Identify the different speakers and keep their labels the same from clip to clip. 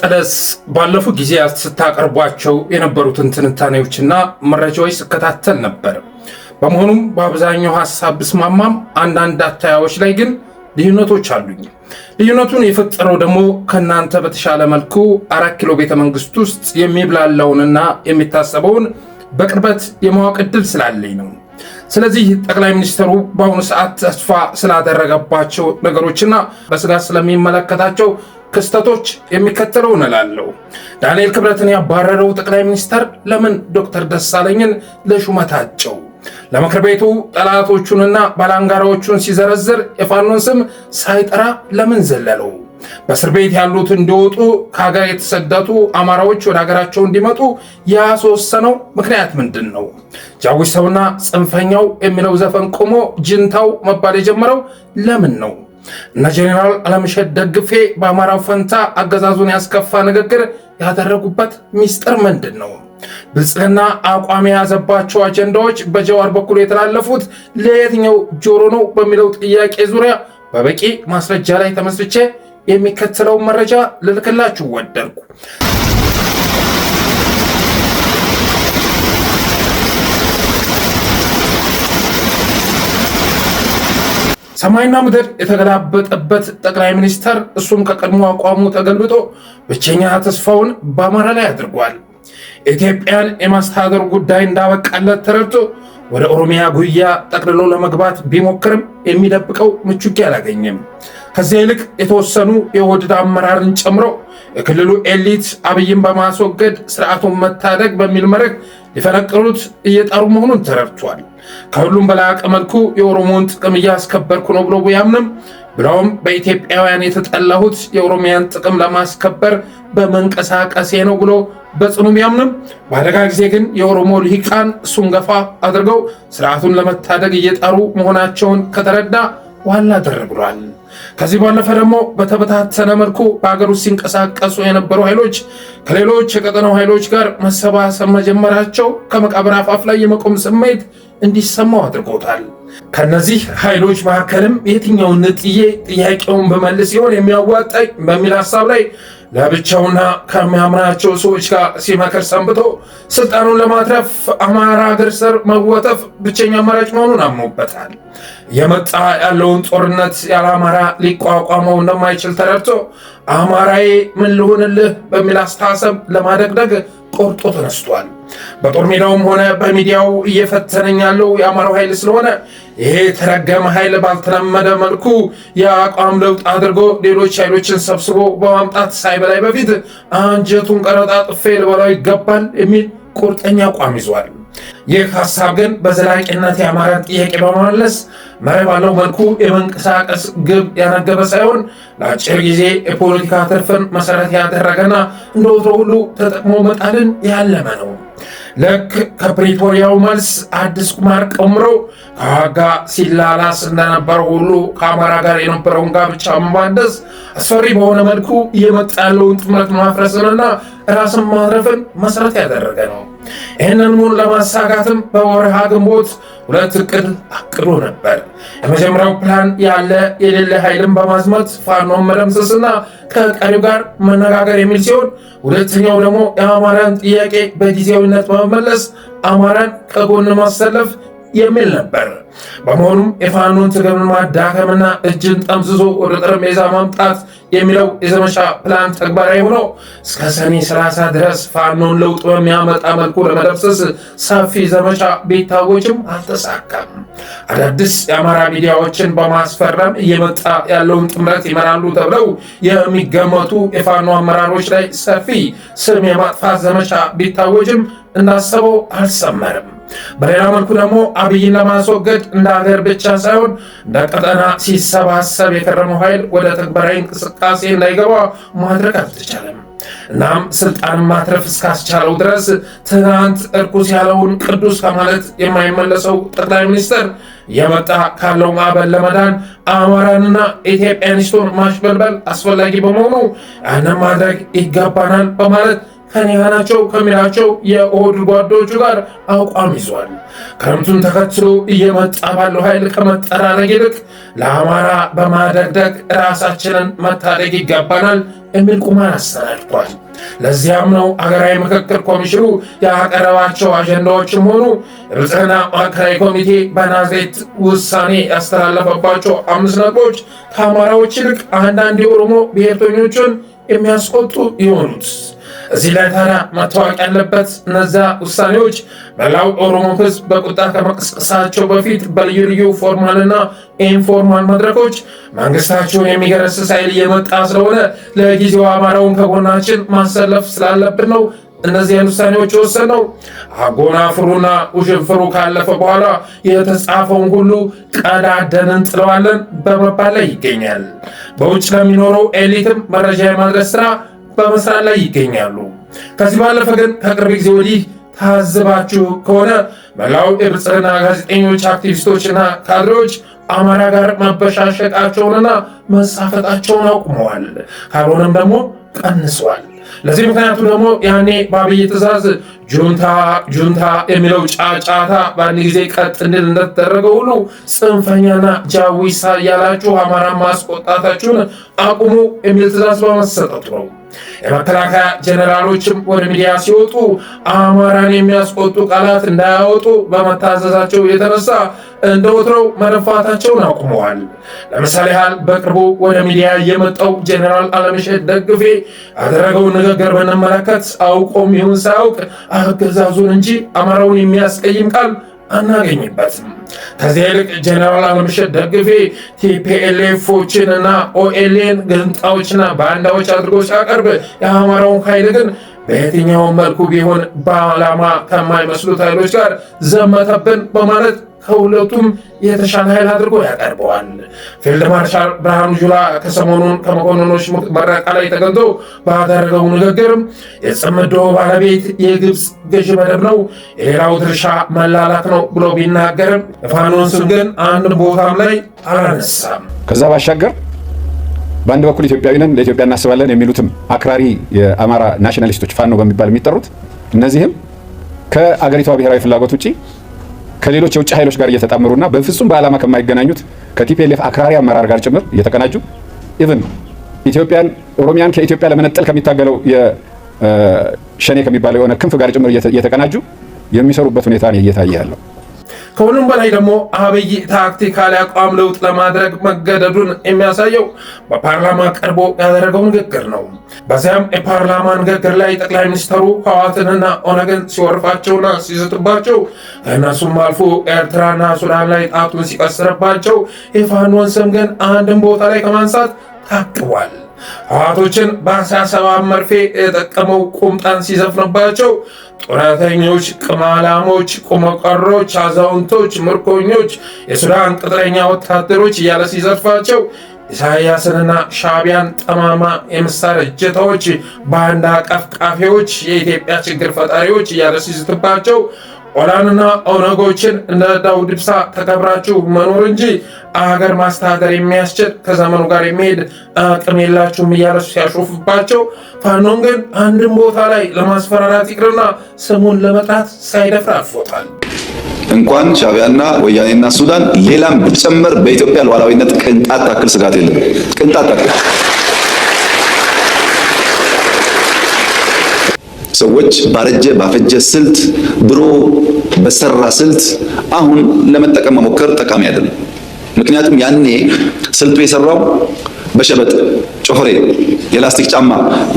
Speaker 1: በመቀጠልስ ባለፉት ጊዜያት ስታቀርቧቸው የነበሩትን ትንታኔዎችና መረጃዎች ስከታተል ነበር። በመሆኑም በአብዛኛው ሐሳብ ብስማማም አንዳንድ አታያዮች ላይ ግን ልዩነቶች አሉኝ። ልዩነቱን የፈጠረው ደግሞ ከናንተ በተሻለ መልኩ 4 ኪሎ ቤተ መንግስት ውስጥ የሚብላለውንና የሚታሰበውን በቅርበት የማወቅ ዕድል ስላለኝ ነው። ስለዚህ ጠቅላይ ሚኒስትሩ በአሁኑ ሰዓት ተስፋ ስላደረገባቸው ነገሮችና በስጋት ስለሚመለከታቸው ክስተቶች የሚከተለውን እላለሁ። ዳንኤል ክብረትን ያባረረው ጠቅላይ ሚኒስትር ለምን ዶክተር ደሳለኝን ለሹመታቸው? ለምክር ቤቱ ጠላቶቹንና ባላንጋራዎቹን ሲዘረዝር የፋኖን ስም ሳይጠራ ለምን ዘለለው? በእስር ቤት ያሉት እንዲወጡ ከሀገር የተሰደቱ አማራዎች ወደ ሀገራቸው እንዲመጡ ያስወሰነው ምክንያት ምንድን ነው? ጃዊሳውና ጽንፈኛው የሚለው ዘፈን ቆሞ ጅንታው መባል የጀመረው ለምን ነው? እነ ጄኔራል አለምሸት ደግፌ በአማራው ፈንታ አገዛዙን ያስከፋ ንግግር ያደረጉበት ሚስጥር ምንድን ነው? ብልጽግና አቋም የያዘባቸው አጀንዳዎች በጀዋር በኩል የተላለፉት ለየትኛው ጆሮ ነው በሚለው ጥያቄ ዙሪያ በበቂ ማስረጃ ላይ ተመስርቼ የሚከተለውን መረጃ ልልክላችሁ ወደድኩ። ሰማይና ምድር የተገላበጠበት ጠቅላይ ሚኒስትር እሱም ከቀድሞ አቋሙ ተገልብጦ ብቸኛ ተስፋውን በአማራ ላይ አድርጓል። ኢትዮጵያን የማስተዳደር ጉዳይ እንዳበቃለት ተረድቶ ወደ ኦሮሚያ ጉያ ጠቅልሎ ለመግባት ቢሞክርም የሚደብቀው ምቹጌ አላገኘም። ከዚያ ይልቅ የተወሰኑ የወደድ አመራርን ጨምሮ የክልሉ ኤሊት አብይን በማስወገድ ስርዓቱን መታደግ በሚል መርህ ሊፈነቅሉት እየጣሩ መሆኑን ተረድቷል። ከሁሉም በላቀ መልኩ የኦሮሞን ጥቅም እያስከበርኩ ነው ብሎ ቢያምንም ብለውም በኢትዮጵያውያን የተጠላሁት የኦሮሚያን ጥቅም ለማስከበር በመንቀሳቀሴ ነው ብሎ በጽኑ ቢያምንም በአደጋ ጊዜ ግን የኦሮሞ ልሂቃን እሱን ገፋ አድርገው ስርዓቱን ለመታደግ እየጣሩ መሆናቸውን ከተረዳ ዋላ ደር ብሏል። ከዚህ ባለፈ ደግሞ በተበታተነ መልኩ በሀገር ውስጥ ሲንቀሳቀሱ የነበሩ ኃይሎች ከሌሎች የቀጠናው ኃይሎች ጋር መሰባሰብ መጀመራቸው ከመቃብር አፋፍ ላይ የመቆም ስሜት እንዲሰማው አድርጎታል። ከነዚህ ኃይሎች መካከልም የትኛውን ነጥዬ ጥያቄውን በመልስ ሲሆን የሚያዋጣኝ በሚል ሐሳብ ላይ ለብቻውና ከሚያምናቸው ሰዎች ጋር ሲመክር ሰንብቶ ስልጣኑን ለማትረፍ አማራ ሀገር ስር መወጠፍ ብቸኛ አማራጭ መሆኑን አምኖበታል። የመጣ ያለውን ጦርነት ያለ አማራ ሊቋቋመው እንደማይችል ተረድቶ አማራዬ ምን ልሆንልህ በሚል አስተሳሰብ ለማደግደግ ቆርጦ ተነስቷል። በጦር ሜዳውም ሆነ በሚዲያው እየፈተነኝ ያለው የአማራው ኃይል ስለሆነ ይሄ የተረገመ ኃይል ባልተለመደ መልኩ የአቋም ለውጥ አድርጎ ሌሎች ኃይሎችን ሰብስቦ በማምጣት ሳይበላይ በፊት አንጀቱን ቀረጣጥፌ ልበላው ይገባል የሚል ቁርጠኛ አቋም ይዟል። ይህ ሐሳብ ግን በዘላቂነት የአማራን ጥያቄ በመመለስ መርህ ባለው መልኩ የመንቀሳቀስ ግብ ያነገበ ሳይሆን ለአጭር ጊዜ የፖለቲካ ትርፍን መሰረት ያደረገና እንደ ወትሮ ሁሉ ተጠቅሞ መጣልን ያለመ ነው። ልክ ከፕሪቶሪያው መልስ አዲስ ቁማር ቀምሮ ከዋጋ ሲላላስ እንደነበረው ሁሉ ከአማራ ጋር የነበረውን ጋብቻ መባደስ አስፈሪ በሆነ መልኩ እየመጣ ያለውን ጥምረት ማፍረስንና ራስን ማትረፍን መሰረት ያደረገ ነው። ይህንን ሙሉ ለማሳካትም በወርሃ ግንቦት 2 እቅድ አቅዶ ነበር። የመጀመሪያው ፕላን ያለ የሌለ ኃይልን በማዝመት ፋኖን መደምሰስና ከቀሪው ጋር መነጋገር የሚል ሲሆን፣ ሁለተኛው ደግሞ የአማራን ጥያቄ በጊዜያዊነት በመመለስ አማራን ከጎን ማሰለፍ የሚል ነበር። በመሆኑም የፋኖን ትግል ማዳከምና እጅን ጠምዝዞ ወደ ጠረጴዛ ማምጣት የሚለው የዘመቻ ፕላን ተግባራዊ ሆኖ እስከ ሰኔ 30 ድረስ ፋኖን ለውጥ በሚያመጣ መልኩ ለመደምሰስ ሰፊ ዘመቻ ቢታወጅም አልተሳካም። አዳዲስ የአማራ ሚዲያዎችን በማስፈረም እየመጣ ያለውን ጥምረት ይመራሉ ተብለው የሚገመቱ የፋኖ አመራሮች ላይ ሰፊ ስም የማጥፋት ዘመቻ ቢታወጅም እንዳሰበው አልሰመርም። በሌላ መልኩ ደግሞ አብይን ለማስወገድ እንደ ሀገር ብቻ ሳይሆን እንደ ቀጠና ሲሰባሰብ የከረመው ኃይል ወደ ተግባራዊ እንቅስቃሴ እንዳይገባ ማድረግ አልተቻለም። እናም ስልጣን ማትረፍ እስካስቻለው ድረስ ትናንት እርኩስ ያለውን ቅዱስ ከማለት የማይመለሰው ጠቅላይ ሚኒስትር የመጣ ካለው ማዕበል ለመዳን አማራንና ኢትዮጵያኒስቱን ማሽበልበል አስፈላጊ በመሆኑ ያንን ማድረግ ይገባናል በማለት ከኔ ናቸው ከሚላቸው የኦህዴድ ጓዶቹ ጋር አቋም ይዟል። ክረምቱን ተከትሎ እየመጣ ባለው ኃይል ከመጠራረግ ይልቅ ለአማራ በማደግደግ ራሳችንን መታደግ ይገባናል የሚል ቁማር አሰናድቷል። ለዚያም ነው አገራዊ ምክክር ኮሚሽኑ ያቀረባቸው አጀንዳዎችም ሆኑ የብልጽግና ማዕከላዊ ኮሚቴ በናዝሬት ውሳኔ ያስተላለፈባቸው 5 ነጥቦች ከአማራዎች ይልቅ አንዳንድ የኦሮሞ ብሔርተኞችን የሚያስቆጡ የሆኑት። እዚህ ላይ ታዲያ መታወቅ ያለበት እነዚያ ውሳኔዎች መላው ኦሮሞ ሕዝብ በቁጣ ከመቀስቀሳቸው በፊት በልዩ ልዩ ፎርማልና ኢንፎርማል መድረኮች መንግስታቸውን የሚገረስስ ኃይል እየመጣ ስለሆነ ለጊዜው አማራውን ከጎናችን ማሰለፍ ስላለብን ነው እነዚህን ውሳኔዎች የወሰነው። አጎናፍሩና ውሽንፍሩ ካለፈ በኋላ የተጻፈውን ሁሉ ቀዳደን እንጥለዋለን በመባል ላይ ይገኛል። በውጭ ለሚኖረው ኤሊትም መረጃ የማድረስ ስራ በመስራት ላይ ይገኛሉ። ከዚህ ባለፈ ግን ከቅርብ ጊዜ ወዲህ ታዝባችሁ ከሆነ መላው የብልጽግና ጋዜጠኞች፣ አክቲቪስቶችና ካድሬዎች አማራ ጋር መበሻሸቃቸውንና መሳፈጣቸውን አቁመዋል። ካልሆነም ደግሞ ቀንሰዋል። ለዚህ ምክንያቱ ደግሞ ያኔ በአብይ ትእዛዝ ጁንታ የሚለው ጫጫታ በአንድ ጊዜ ቀጥ እንድል እንደተደረገው ሁሉ ጽንፈኛና ጃዊሳ እያላችሁ አማራ ማስቆጣታችሁን አቁሙ የሚል ትእዛዝ በመሰጠቱ ነው። የመከላከያ ጀነራሎችም ወደ ሚዲያ ሲወጡ አማራን የሚያስቆጡ ቃላት እንዳያወጡ በመታዘዛቸው የተነሳ እንደ ወትሮው መደፋታቸውን አቁመዋል። ለምሳሌ ያህል በቅርቡ ወደ ሚዲያ የመጣው ጀነራል አለምሸት ደግፌ ያደረገውን ንግግር ብንመለከት አውቆም ይሁን ሳያውቅ አገዛዙን እንጂ አማራውን የሚያስቀይም ቃል አናገኝበትም። ከዚህ ይልቅ ጀነራል አለምሸት ደግፌ ቲፒኤልኤፎችን እና ኦኤልኤን ገንጣዎችና ባንዳዎች አድርጎ ሲያቀርብ የአማራውን ኃይል ግን በየትኛውም መልኩ ቢሆን በዓላማ ከማይመስሉት ኃይሎች ጋር ዘመተብን በማለት ከሁለቱም የተሻለ ኃይል አድርጎ ያቀርበዋል። ፊልድ ማርሻል ብርሃኑ ጁላ ከሰሞኑን ከመኮንኖች ምረቃ ላይ ተገኝቶ ባደረገው ንግግርም የጽምዶ ባለቤት የግብፅ ገዥ መደብ ነው፣ የሌላው ድርሻ መላላክ ነው ብሎ ቢናገርም የፋኖን ስም ግን አንድ ቦታም ላይ አላነሳም።
Speaker 2: ከዛ ባሻገር በአንድ በኩል ኢትዮጵያዊ ነን ለኢትዮጵያ እናስባለን የሚሉትም አክራሪ የአማራ ናሽናሊስቶች ፋኖ በሚባል የሚጠሩት እነዚህም ከአገሪቷ ብሔራዊ ፍላጎት ውጪ ከሌሎች የውጭ ኃይሎች ጋር እየተጣመሩና በፍጹም በዓላማ ከማይገናኙት ከቲፒኤልኤፍ አክራሪ አመራር ጋር ጭምር እየተቀናጁ ኢቭን ኦሮሚያን ከኢትዮጵያ ለመነጠል ከሚታገለው የሸኔ ከሚባለው የሆነ ክንፍ ጋር ጭምር እየተቀናጁ የሚሰሩበት ሁኔታ ነው እየታየ ያለው።
Speaker 1: ከሁሉም በላይ ደግሞ አብይ ታክቲካሊ አቋም ለውጥ ለማድረግ መገደዱን የሚያሳየው በፓርላማ ቀርቦ ያደረገው ንግግር ነው። በዚያም የፓርላማ ንግግር ላይ ጠቅላይ ሚኒስትሩ ህወሓትንና ኦነግን ሲወርፋቸውና ሲዝትባቸው ከእነሱም አልፎ ኤርትራና ሱዳን ላይ ጣቱን ሲቀስርባቸው የፋኖን ስም ግን አንድም ቦታ ላይ ከማንሳት ታቅቧል። ህወሓቶችን በ17 መርፌ የጠቀመው ቁምጣን ሲዘፍንባቸው ጡረተኞች፣ ቅማላሞች፣ ቁመቀሮች፣ አዛውንቶች፣ ምርኮኞች፣ የሱዳን ቅጥረኛ ወታደሮች እያለ ሲዘርፋቸው ኢሳያስንና ሻዕቢያን ጠማማ የመሳሪያ እጀታዎች፣ ባንዳ ቀፍቃፊዎች፣ የኢትዮጵያ ችግር ፈጣሪዎች እያለ ሲዝትባቸው ኦላንና ኦነጎችን እንደ ዳውድ ኢብሳ ተከብራችሁ መኖር እንጂ አገር ማስተዳደር የሚያስችል ከዘመኑ ጋር የሚሄድ አቅም የላችሁም እያለ ሲያሾፍባቸው፣ ፋኖን ግን አንድም ቦታ ላይ ለማስፈራራት ይቅርና ስሙን ለመጥራት ሳይደፍር አልፎታል።
Speaker 3: እንኳን ሻዕቢያና ወያኔና ሱዳን ሌላም ቢጨመር በኢትዮጵያ ሉዓላዊነት ቅንጣት ታክል ስጋት የለም። ቅንጣት ታክል ሰዎች ባፈጀ ስልት ድሮ በሰራ ስልት አሁን ለመጠቀም መሞከር ጠቃሚ አይደለም። ምክንያቱም ያኔ ስልቱ የሰራው በሸበጥ ጮፈሬ የላስቲክ ጫማ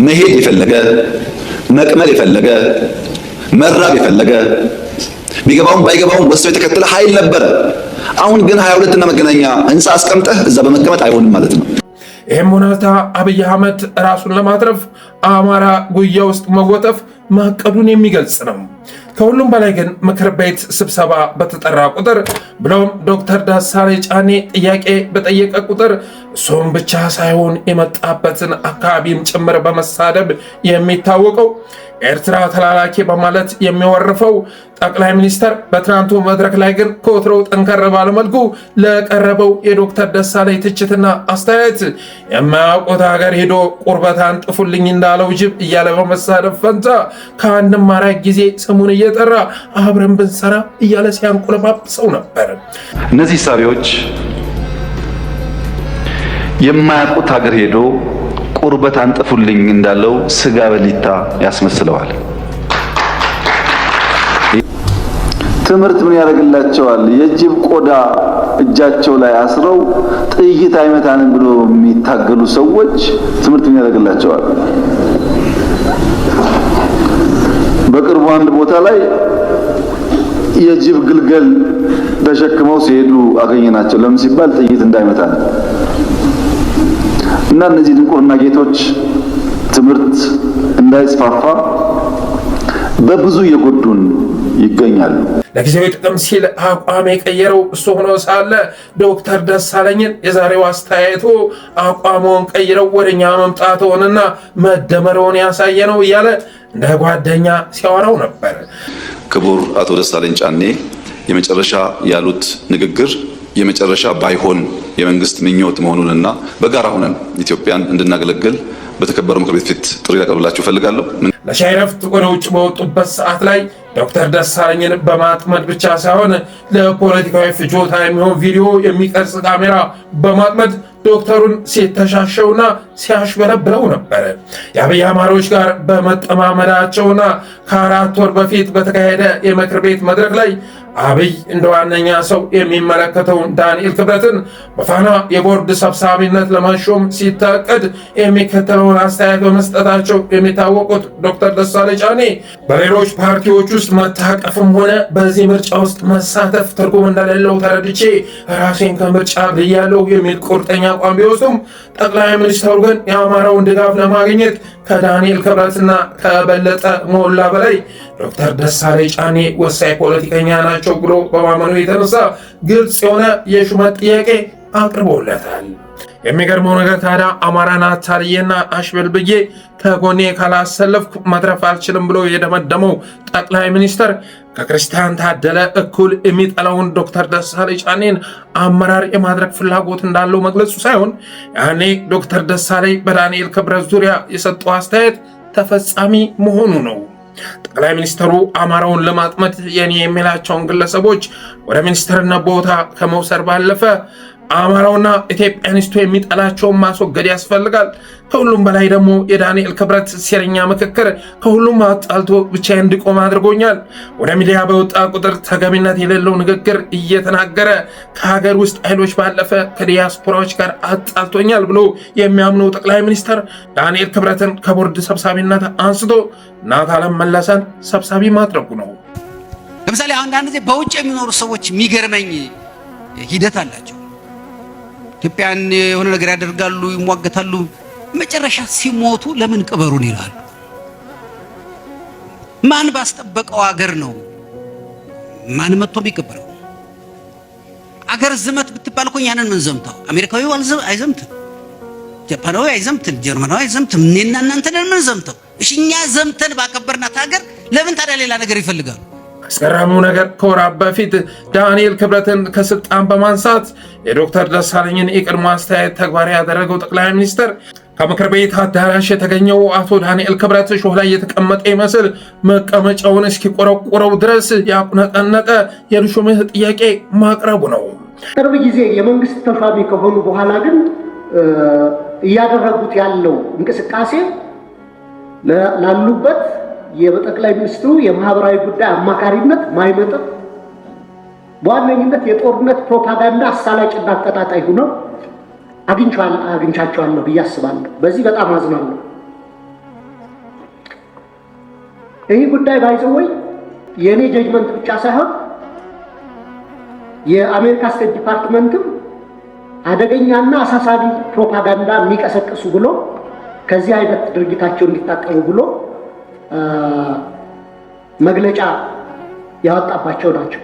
Speaker 3: መሄድ የፈለገ መቅመል የፈለገ መራብ የፈለገ ቢገባውም ባይገባውም ወስዶ የተከተለ ኃይል ነበረ። አሁን ግን 22 እና መገናኛ ህንፃ አስቀምጠህ እዛ በመቀመጥ አይሆንም ማለት ነው።
Speaker 1: ይህም ሁኔታ አብይ አህመድ ራሱን ለማትረፍ አማራ ጉያ ውስጥ መወጠፍ ማቀዱን የሚገልጽ ነው። ከሁሉም በላይ ግን ምክር ቤት ስብሰባ በተጠራ ቁጥር ብሎም ዶክተር ደሳለኝ ጫኔ ጥያቄ በጠየቀ ቁጥር እሱም ብቻ ሳይሆን የመጣበትን አካባቢም ጭምር በመሳደብ የሚታወቀው ኤርትራ ተላላኪ በማለት የሚወርፈው ጠቅላይ ሚኒስተር በትናንቱ መድረክ ላይ ግን ከወትሮው ጠንከር ባለ መልኩ ለቀረበው የዶክተር ደሳለኝ ትችትና አስተያየት የማያውቁት ሀገር ሄዶ ቁርበት አንጥፉልኝ እንዳለው ጅብ እያለ በመሳደብ ፈንታ ከአንድም አራት ጊዜ ስሙን እየጠራ አብረን ብንሰራ እያለ ሲያንቆለጳጵሰው ነበር።
Speaker 3: እነዚህ ሳቢዎች የማያውቁት ሀገር ሄዶ ቁርበት አንጥፉልኝ እንዳለው ስጋ በሊታ ያስመስለዋል። ትምህርት ምን ያደርግላቸዋል? የጅብ ቆዳ እጃቸው ላይ አስረው ጥይት አይመታንም ብሎ የሚታገሉ ሰዎች ትምህርት ምን ያደርግላቸዋል? በቅርቡ አንድ ቦታ ላይ የጅብ ግልገል ተሸክመው ሲሄዱ አገኘናቸው። ለምን ሲባል ጥይት እንዳይመታን እና እነዚህ ድንቁርና ጌቶች ትምህርት እንዳይስፋፋ በብዙ የጎዱን ይገኛሉ።
Speaker 1: ለጊዜው ጥቅም ሲል አቋም የቀየረው እሱ ሆኖ ሳለ ዶክተር ደሳለኝን የዛሬው አስተያየቱ አቋሙን ቀይረው ወደኛ መምጣቱንና መደመሩን ያሳየ ነው እያለ እንደ ጓደኛ ሲያወራው ነበር።
Speaker 3: ክቡር አቶ ደሳለኝ ጫኔ የመጨረሻ ያሉት ንግግር የመጨረሻ ባይሆን የመንግስት ምኞት መሆኑንና በጋራ ሆነን ኢትዮጵያን እንድናገለግል በተከበረው ምክር ቤት ፊት ጥሪ ላቀርብላችሁ ፈልጋለሁ።
Speaker 1: ለሻይ ረፍት ወደ ውጭ በወጡበት ሰዓት ላይ ዶክተር ደሳለኝን በማጥመድ ብቻ ሳይሆን ለፖለቲካዊ ፍጆታ የሚሆን ቪዲዮ የሚቀርጽ ካሜራ በማጥመድ ዶክተሩን ሲተሻሸውና ሲያሽበለብለው ነበር። የአብይ አማሮች ጋር በመጠማመዳቸውና ከ4 ወር በፊት በተካሄደ የምክር ቤት መድረክ ላይ አብይ እንደ ዋነኛ ሰው የሚመለከተውን ዳንኤል ክብረትን በፋና የቦርድ ሰብሳቢነት ለማሾም ሲታቀድ የሚከተለውን አስተያየት በመስጠታቸው የሚታወቁት ዶክተር ደሳለኝ ጫኔ በሌሎች ፓርቲዎች ውስጥ መታቀፍም ሆነ በዚህ ምርጫ ውስጥ መሳተፍ ትርጉም እንደሌለው ተረድቼ ራሴን ከምርጫ ብያለሁ የሚል ቁርጠኛ አቋም ቢወስዱም ጠቅላይ ሚኒስትሩ ግን የአማራውን ድጋፍ ለማግኘት ከዳንኤል ክብረትና ከበለጠ ሞላ በላይ ዶክተር ደሳለኝ ጫኔ ወሳኝ ፖለቲከኛ ናቸው ብሎ በማመኑ የተነሳ ግልጽ የሆነ የሹመት ጥያቄ አቅርቦለታል። የሚገርመው ነገር ታዲያ አማራን አታልዬና አሽበልብዬ ከጎኔ ካላሰለፍኩ መትረፍ አልችልም ብሎ የደመደመው ጠቅላይ ሚኒስትር ከክርስቲያን ታደለ እኩል የሚጠላውን ዶክተር ደሳለኝ ጫኔን አመራር የማድረግ ፍላጎት እንዳለው መግለጹ ሳይሆን ያኔ ዶክተር ደሳለኝ በዳንኤል ክብረት ዙሪያ የሰጠው አስተያየት ተፈጻሚ መሆኑ ነው። ጠቅላይ ሚኒስትሩ አማራውን ለማጥመድ የኔ የሚላቸውን ግለሰቦች ወደ ሚኒስትርነት ቦታ ከመውሰድ ባለፈ አማራውና ኢትዮጵያኒስቱ የሚጠላቸውን ማስወገድ ያስፈልጋል። ከሁሉም በላይ ደግሞ የዳንኤል ክብረት ሴረኛ ምክክር ከሁሉም አጣልቶ ብቻ እንዲቆም አድርጎኛል። ወደ ሚዲያ በወጣ ቁጥር ተገቢነት የሌለው ንግግር እየተናገረ ከሀገር ውስጥ ኃይሎች ባለፈ ከዲያስፖራዎች ጋር አጣልቶኛል ብሎ የሚያምነው ጠቅላይ ሚኒስትር ዳንኤል ክብረትን ከቦርድ ሰብሳቢነት አንስቶ እናት ዓለም መለሰን ሰብሳቢ ማድረጉ ነው።
Speaker 4: ለምሳሌ አንዳንድ ጊዜ በውጭ የሚኖሩ ሰዎች የሚገርመኝ ሂደት አላቸው። ኢትዮጵያን የሆነ ነገር ያደርጋሉ፣ ይሟገታሉ። መጨረሻ ሲሞቱ ለምን ቅበሩን ይላሉ። ማን ባስጠበቀው ሀገር ነው ማን መጥቶ ቢቀበረው? አገር ዝመት ብትባል እኮ ያንን ምን ዘምተው? አሜሪካዊው አይዘምትም፣ ጃፓናዊ አይዘምትም፣ ጀርመናዊ አይዘምትም። እኔና እናንተ ነን ምን ዘምተው? እሺ እኛ ዘምተን ባከበርናት ሀገር ለምን ታዲያ ሌላ ነገር ይፈልጋሉ?
Speaker 1: አስገራሚው ነገር ከወራት በፊት ዳንኤል ክብረትን ከስልጣን በማንሳት የዶክተር ደሳለኝን የቅድመ አስተያየት ተግባራዊ ያደረገው ጠቅላይ ሚኒስትር ከምክር ቤት አዳራሽ የተገኘው አቶ ዳንኤል ክብረት ሾህ ላይ የተቀመጠ ይመስል መቀመጫውን እስኪቆረቆረው ድረስ ያቁነጠነጠ የሹመት ጥያቄ ማቅረቡ ነው።
Speaker 5: ቅርብ ጊዜ የመንግስት ተሿሚ ከሆኑ በኋላ ግን እያደረጉት ያለው እንቅስቃሴ ላሉበት የጠቅላይ ሚኒስትሩ የማህበራዊ ጉዳይ አማካሪነት ማይመጥን በዋነኝነት የጦርነት ፕሮፓጋንዳ አሳላጭና አቀጣጣይ ሆነው አግኝቻቸዋለሁ ብዬ አስባለሁ። በዚህ በጣም አዝናለሁ። ይህ ጉዳይ ባይዘወይ የእኔ ጀጅመንት ብቻ ሳይሆን የአሜሪካ ስቴት ዲፓርትመንትም አደገኛና አሳሳቢ ፕሮፓጋንዳ የሚቀሰቅሱ ብሎ ከዚህ አይነት ድርጊታቸው እንዲታቀቡ ብሎ መግለጫ ያወጣባቸው ናቸው።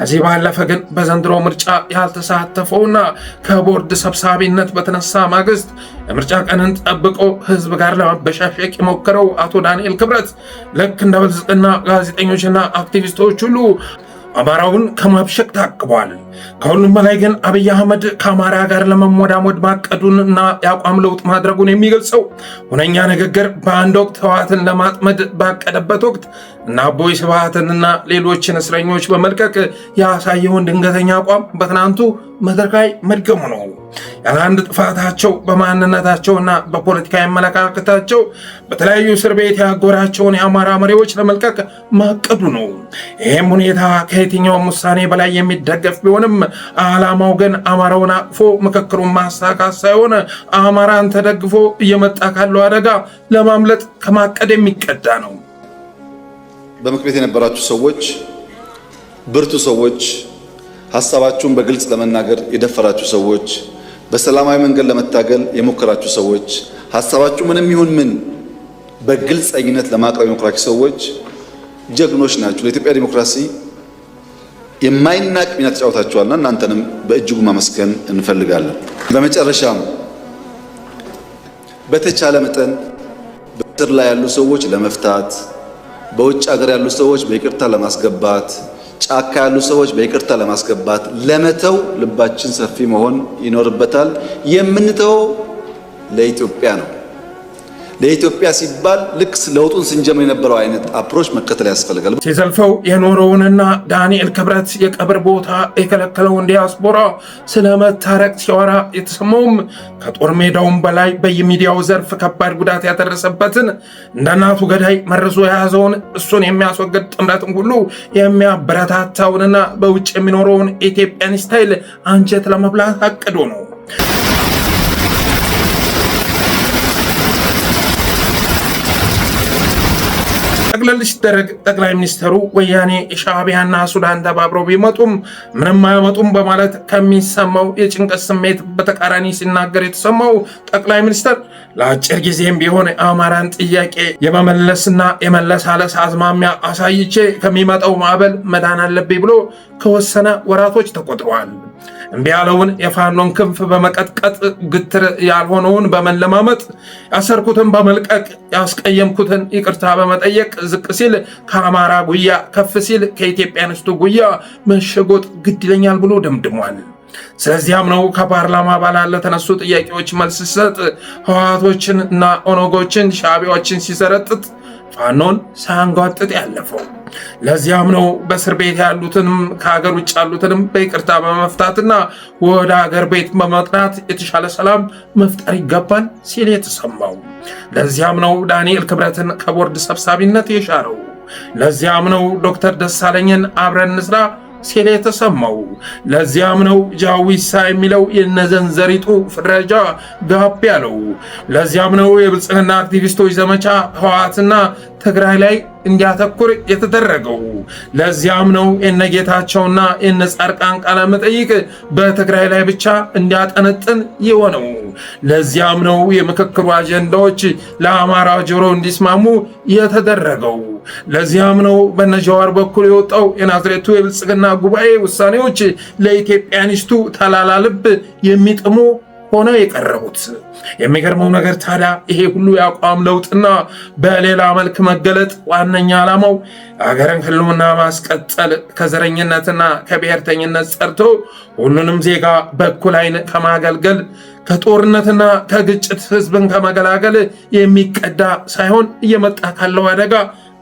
Speaker 1: ከዚህ ባለፈ ግን በዘንድሮ ምርጫ ያልተሳተፈውና ከቦርድ ሰብሳቢነት በተነሳ ማግስት የምርጫ ቀንን ጠብቆ ህዝብ ጋር ለማበሻሸቅ የሞከረው አቶ ዳንኤል ክብረት ልክ እንደ ብልጽግና ጋዜጠኞችና አክቲቪስቶች ሁሉ አማራውን ከማብሸቅ ታቅቧል። ከሁሉም በላይ ግን አብይ አህመድ ከአማራ ጋር ለመሞዳሞድ ማቀዱንና የአቋም ለውጥ ማድረጉን የሚገልጸው ሁነኛ ንግግር በአንድ ወቅት ህወሓትን ለማጥመድ ባቀደበት ወቅት እና አቦይ ስብሃትንና ሌሎችን እስረኞች በመልቀቅ ያሳየውን ድንገተኛ አቋም በትናንቱ መድረክ ላይ መድገሙ ነው። ያለ አንድ ጥፋታቸው በማንነታቸውና በፖለቲካ አመለካከታቸው በተለያዩ እስር ቤት ያጎራቸውን የአማራ መሪዎች ለመልቀቅ ማቀዱ ነው። ይህም ሁኔታ ከየትኛውም ውሳኔ በላይ የሚደገፍ ቢሆንም ዓላማው ግን አማራውን አቅፎ ምክክሩን ማሳካት ሳይሆን አማራን ተደግፎ እየመጣ ካለው አደጋ ለማምለጥ ከማቀድ የሚቀዳ ነው።
Speaker 3: በምክር ቤት የነበራችሁ ሰዎች፣ ብርቱ ሰዎች፣ ሐሳባችሁን በግልጽ ለመናገር የደፈራችሁ ሰዎች፣ በሰላማዊ መንገድ ለመታገል የሞከራችሁ ሰዎች፣ ሐሳባችሁ ምንም ይሁን ምን በግልጽኝነት ለማቅረብ የሞከራችሁ ሰዎች ጀግኖች ናችሁ። ለኢትዮጵያ ዲሞክራሲ የማይናቅ ሚና ተጫውታችኋልና እናንተንም በእጅጉ ማመስገን እንፈልጋለን። በመጨረሻም በተቻለ መጠን በእስር ላይ ያሉ ሰዎች ለመፍታት፣ በውጭ ሀገር ያሉ ሰዎች በይቅርታ ለማስገባት፣ ጫካ ያሉ ሰዎች በይቅርታ ለማስገባት ለመተው ልባችን ሰፊ መሆን ይኖርበታል። የምንተው ለኢትዮጵያ ነው። ለኢትዮጵያ ሲባል ልክ ለውጡን ስንጀምር የነበረው አይነት አፕሮች መከተል ያስፈልጋል።
Speaker 1: ሲዘልፈው የኖረውንና ዳንኤል ክብረት የቀብር ቦታ የከለከለውን ዲያስፖራ ስለመታረቅ ሲያወራ የተሰማውም ከጦር ሜዳውም በላይ በሚዲያው ዘርፍ ከባድ ጉዳት ያደረሰበትን እንደ እናቱ ገዳይ መርዞ የያዘውን እሱን የሚያስወግድ ጥምረትን ሁሉ የሚያበረታታውንና በውጭ የሚኖረውን ኢትዮጵያን ስታይል አንጀት ለመብላት አቅዶ ነው። ጠቅለል ሲደረግ ጠቅላይ ሚኒስትሩ ወያኔ ሻዕቢያና ሱዳን ተባብረው ቢመጡም ምንም አያመጡም በማለት ከሚሰማው የጭንቀት ስሜት በተቃራኒ ሲናገር የተሰማው ጠቅላይ ሚኒስትር ለአጭር ጊዜም ቢሆን አማራን ጥያቄ የመመለስና የመለሳለስ አዝማሚያ አሳይቼ ከሚመጣው ማዕበል መዳን አለብኝ ብሎ ከወሰነ ወራቶች ተቆጥረዋል። እምቢ ያለውን የፋኖን ክንፍ በመቀጥቀጥ ግትር ያልሆነውን በመለማመጥ ያሰርኩትን በመልቀቅ ያስቀየምኩትን ይቅርታ በመጠየቅ ዝቅ ሲል ከአማራ ጉያ ከፍ ሲል ከኢትዮጵያንስቱ ጉያ መሸጎጥ ግድ ይለኛል ብሎ ደምድሟል። ስለዚያም ነው ከፓርላማ አባላት ለተነሱ ጥያቄዎች መልስ ሲሰጥ ህወሓቶችን እና ኦነጎችን ሻዕቢያዎችን ሲሰረጥጥ ፋኖን ሳያንጓጥጥ ያለፈው። ለዚያም ነው በእስር ቤት ያሉትንም ከሀገር ውጭ ያሉትንም በይቅርታ በመፍታትና ወደ ሀገር ቤት በመጥራት የተሻለ ሰላም መፍጠር ይገባል ሲል የተሰማው። ለዚያም ነው ዳንኤል ክብረትን ከቦርድ ሰብሳቢነት የሻረው። ለዚያም ነው ዶክተር ደሳለኝን አብረን እንስራ ሲል የተሰማው። ለዚያም ነው ጃዊሳ የሚለው የነዘንዘሪጡ ፍረጃ ጋብ ያለው። ለዚያም ነው የብልጽግና አክቲቪስቶች ዘመቻ ህወሓትና ትግራይ ላይ እንዲያተኩር የተደረገው። ለዚያም ነው የነጌታቸውና የነጻድቃን ቃለ መጠይቅ በትግራይ ላይ ብቻ እንዲያጠነጥን የሆነው። ለዚያም ነው የምክክሩ አጀንዳዎች ለአማራ ጆሮ እንዲስማሙ የተደረገው። ለዚያም ነው በነጃዋር በኩል የወጣው የናዝሬቱ የብልጽግና ጉባኤ ውሳኔዎች ለኢትዮጵያኒስቱ ተላላ ልብ የሚጥሙ ሆነው የቀረቡት። የሚገርመው ነገር ታዲያ ይሄ ሁሉ የአቋም ለውጥና በሌላ መልክ መገለጥ ዋነኛ ዓላማው አገርን ህልውና ማስቀጠል ከዘረኝነትና ከብሔርተኝነት ጸድቶ ሁሉንም ዜጋ በእኩል ዓይን ከማገልገል ከጦርነትና ከግጭት ህዝብን ከመገላገል የሚቀዳ ሳይሆን እየመጣ ካለው አደጋ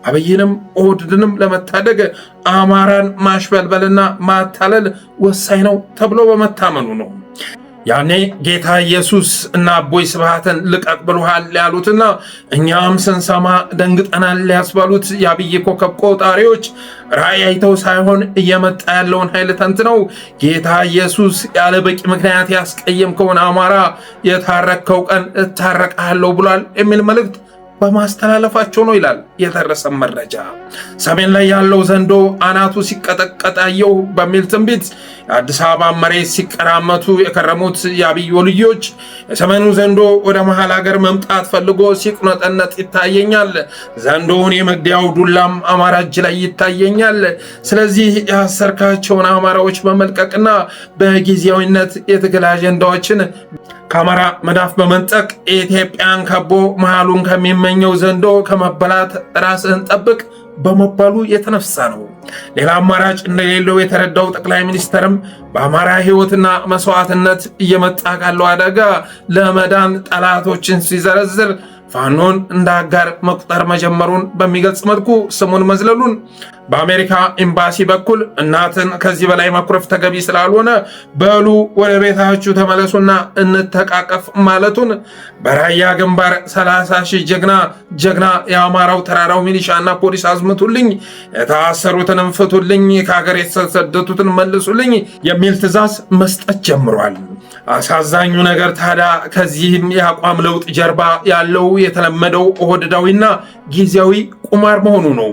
Speaker 1: አብይንም ኦህዴድንም ለመታደግ አማራን ማሽበልበልና ማታለል ወሳኝ ነው ተብሎ በመታመኑ ነው። ያኔ ጌታ ኢየሱስ እና አቦይ ስብሃትን ልቀቅ ብሎሃል ያሉትና እኛም ስንሰማ ደንግጠናል ያስባሉት የአብይ ኮከብ ቆጣሪዎች ራእይ አይተው ሳይሆን እየመጣ ያለውን ኃይል ተንትነው ጌታ ኢየሱስ ያለ በቂ ምክንያት ያስቀየምከውን አማራ የታረከው ቀን እታረቃለሁ ብሏል የሚል መልእክት በማስተላለፋቸው ነው ይላል የደረሰ መረጃ። ሰሜን ላይ ያለው ዘንዶ አናቱ ሲቀጠቀጣየው በሚል ትንቢት የአዲስ አበባ መሬት ሲቀራመቱ የከረሙት የአብይ ልጆች የሰሜኑ ዘንዶ ወደ መሃል ሀገር መምጣት ፈልጎ ሲቁነጠነጥ ይታየኛል፣ ዘንዶውን የመግደያው ዱላም አማራ እጅ ላይ ይታየኛል። ስለዚህ ያሰርካቸውን አማራዎች በመልቀቅና በጊዜያዊነት የትግል አጀንዳዎችን ከአማራ መዳፍ በመንጠቅ ኢትዮጵያን ከቦ መሃሉን ከሚመኘው ዘንዶ ከመበላት ራስህን ጠብቅ በመባሉ የተነሳ ነው። ሌላ አማራጭ እንደሌለው የተረዳው ጠቅላይ ሚኒስትርም በአማራ ሕይወትና መስዋዕትነት እየመጣ ካለው አደጋ ለመዳን ጠላቶችን ሲዘረዝር ፋኖን እንደ አጋር መቁጠር መጀመሩን በሚገልጽ መልኩ ስሙን መዝለሉን በአሜሪካ ኤምባሲ በኩል እናትን ከዚህ በላይ መኩረፍ ተገቢ ስላልሆነ በሉ ወደ ቤታችሁ ተመለሱና እንተቃቀፍ ማለቱን በራያ ግንባር 30,000 ጀግና የአማራው ተራራው ሚሊሻና ፖሊስ አዝምቱልኝ፣ የታሰሩትንም ፍቱልኝ፣ ከሀገር የተሰደዱትን መልሱልኝ የሚል ትዕዛዝ መስጠት ጀምሯል። አሳዛኙ ነገር ታዲያ ከዚህም የአቋም ለውጥ ጀርባ ያለው የተለመደው ኦህዴዳዊና ጊዜያዊ ቁማር መሆኑ ነው።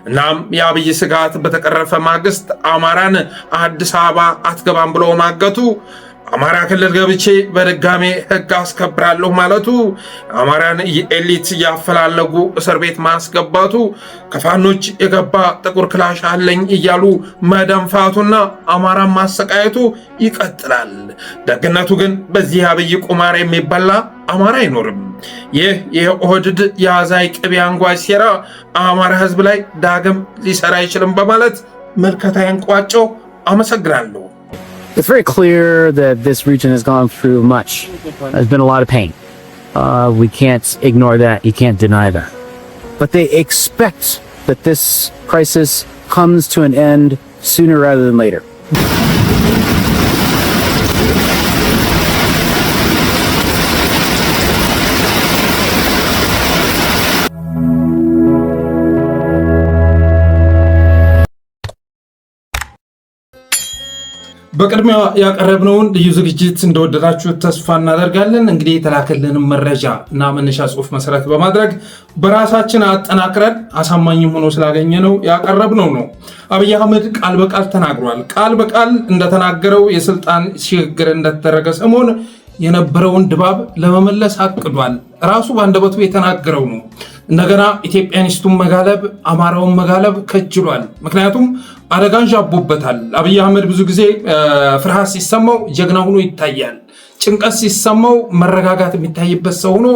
Speaker 1: እናም የአብይ ስጋት በተቀረፈ ማግስት አማራን አዲስ አበባ አትገባም ብሎ ማገቱ፣ አማራ ክልል ገብቼ በድጋሜ ሕግ አስከብራለሁ ማለቱ፣ አማራን የኤሊት እያፈላለጉ እስር ቤት ማስገባቱ፣ ከፋኖች የገባ ጥቁር ክላሽ አለኝ እያሉ መደንፋቱና አማራን ማሰቃየቱ ይቀጥላል። ደግነቱ ግን በዚህ አብይ ቁማር የሚበላ አማራ አይኖርም። ይህ የኦህዴድ የአዛይ ቅቤ አንጓች ሴራ አማራ ህዝብ ላይ ዳግም ሊሰራ አይችልም በማለት መልከታዬን ቋጨው። አመሰግናለሁ።
Speaker 6: It's very clear that this region has gone through much. There's been a lot of pain. We can't ignore that. You can't deny that. But they expect that this crisis comes to an end sooner rather than later.
Speaker 1: በቅድሚያ ያቀረብነውን ልዩ ዝግጅት እንደወደዳችሁ ተስፋ እናደርጋለን። እንግዲህ የተላከልን መረጃ እና መነሻ ጽሑፍ መሰረት በማድረግ በራሳችን አጠናክረን አሳማኝም ሆኖ ስላገኘነው ያቀረብነው ነው። አብይ አህመድ ቃል በቃል ተናግሯል። ቃል በቃል እንደተናገረው የስልጣን ሽግግር እንደተደረገ ሰሞን የነበረውን ድባብ ለመመለስ አቅዷል። ራሱ በአንደበቱ የተናገረው ነው። እንደገና ኢትዮጵያኒስቱን መጋለብ፣ አማራውን መጋለብ ከጅሏል። ምክንያቱም አደጋን ዣቦበታል። አብይ አህመድ ብዙ ጊዜ ፍርሃት ሲሰማው ጀግና ሆኖ ይታያል። ጭንቀት ሲሰማው መረጋጋት የሚታይበት ሰው ሆኖ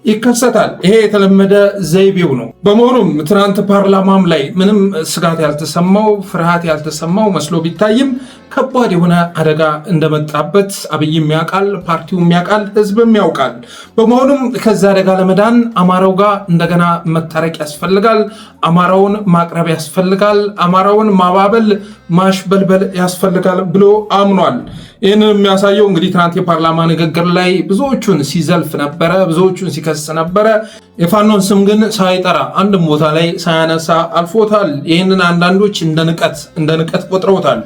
Speaker 1: ይከሰታል። ይሄ የተለመደ ዘይቤው ነው። በመሆኑም ትናንት ፓርላማም ላይ ምንም ስጋት ያልተሰማው ፍርሃት ያልተሰማው መስሎ ቢታይም ከባድ የሆነ አደጋ እንደመጣበት አብይም ያውቃል፣ ፓርቲውም ያውቃል፣ ህዝብም ያውቃል። በመሆኑም ከዛ አደጋ ለመዳን አማራው ጋር እንደገና መታረቅ ያስፈልጋል። አማራውን ማቅረብ ያስፈልጋል። አማራውን ማባበል ማሽበልበል ያስፈልጋል ብሎ አምኗል። ይህንን የሚያሳየው እንግዲህ ትናንት የፓርላማ ንግግር ላይ ብዙዎቹን ሲዘልፍ ነበረ፣ ብዙዎቹን ሲከስ ነበረ። የፋኖን ስም ግን ሳይጠራ አንድም ቦታ ላይ ሳያነሳ አልፎታል። ይህንን አንዳንዶች እንደ ንቀት ቆጥረውታል።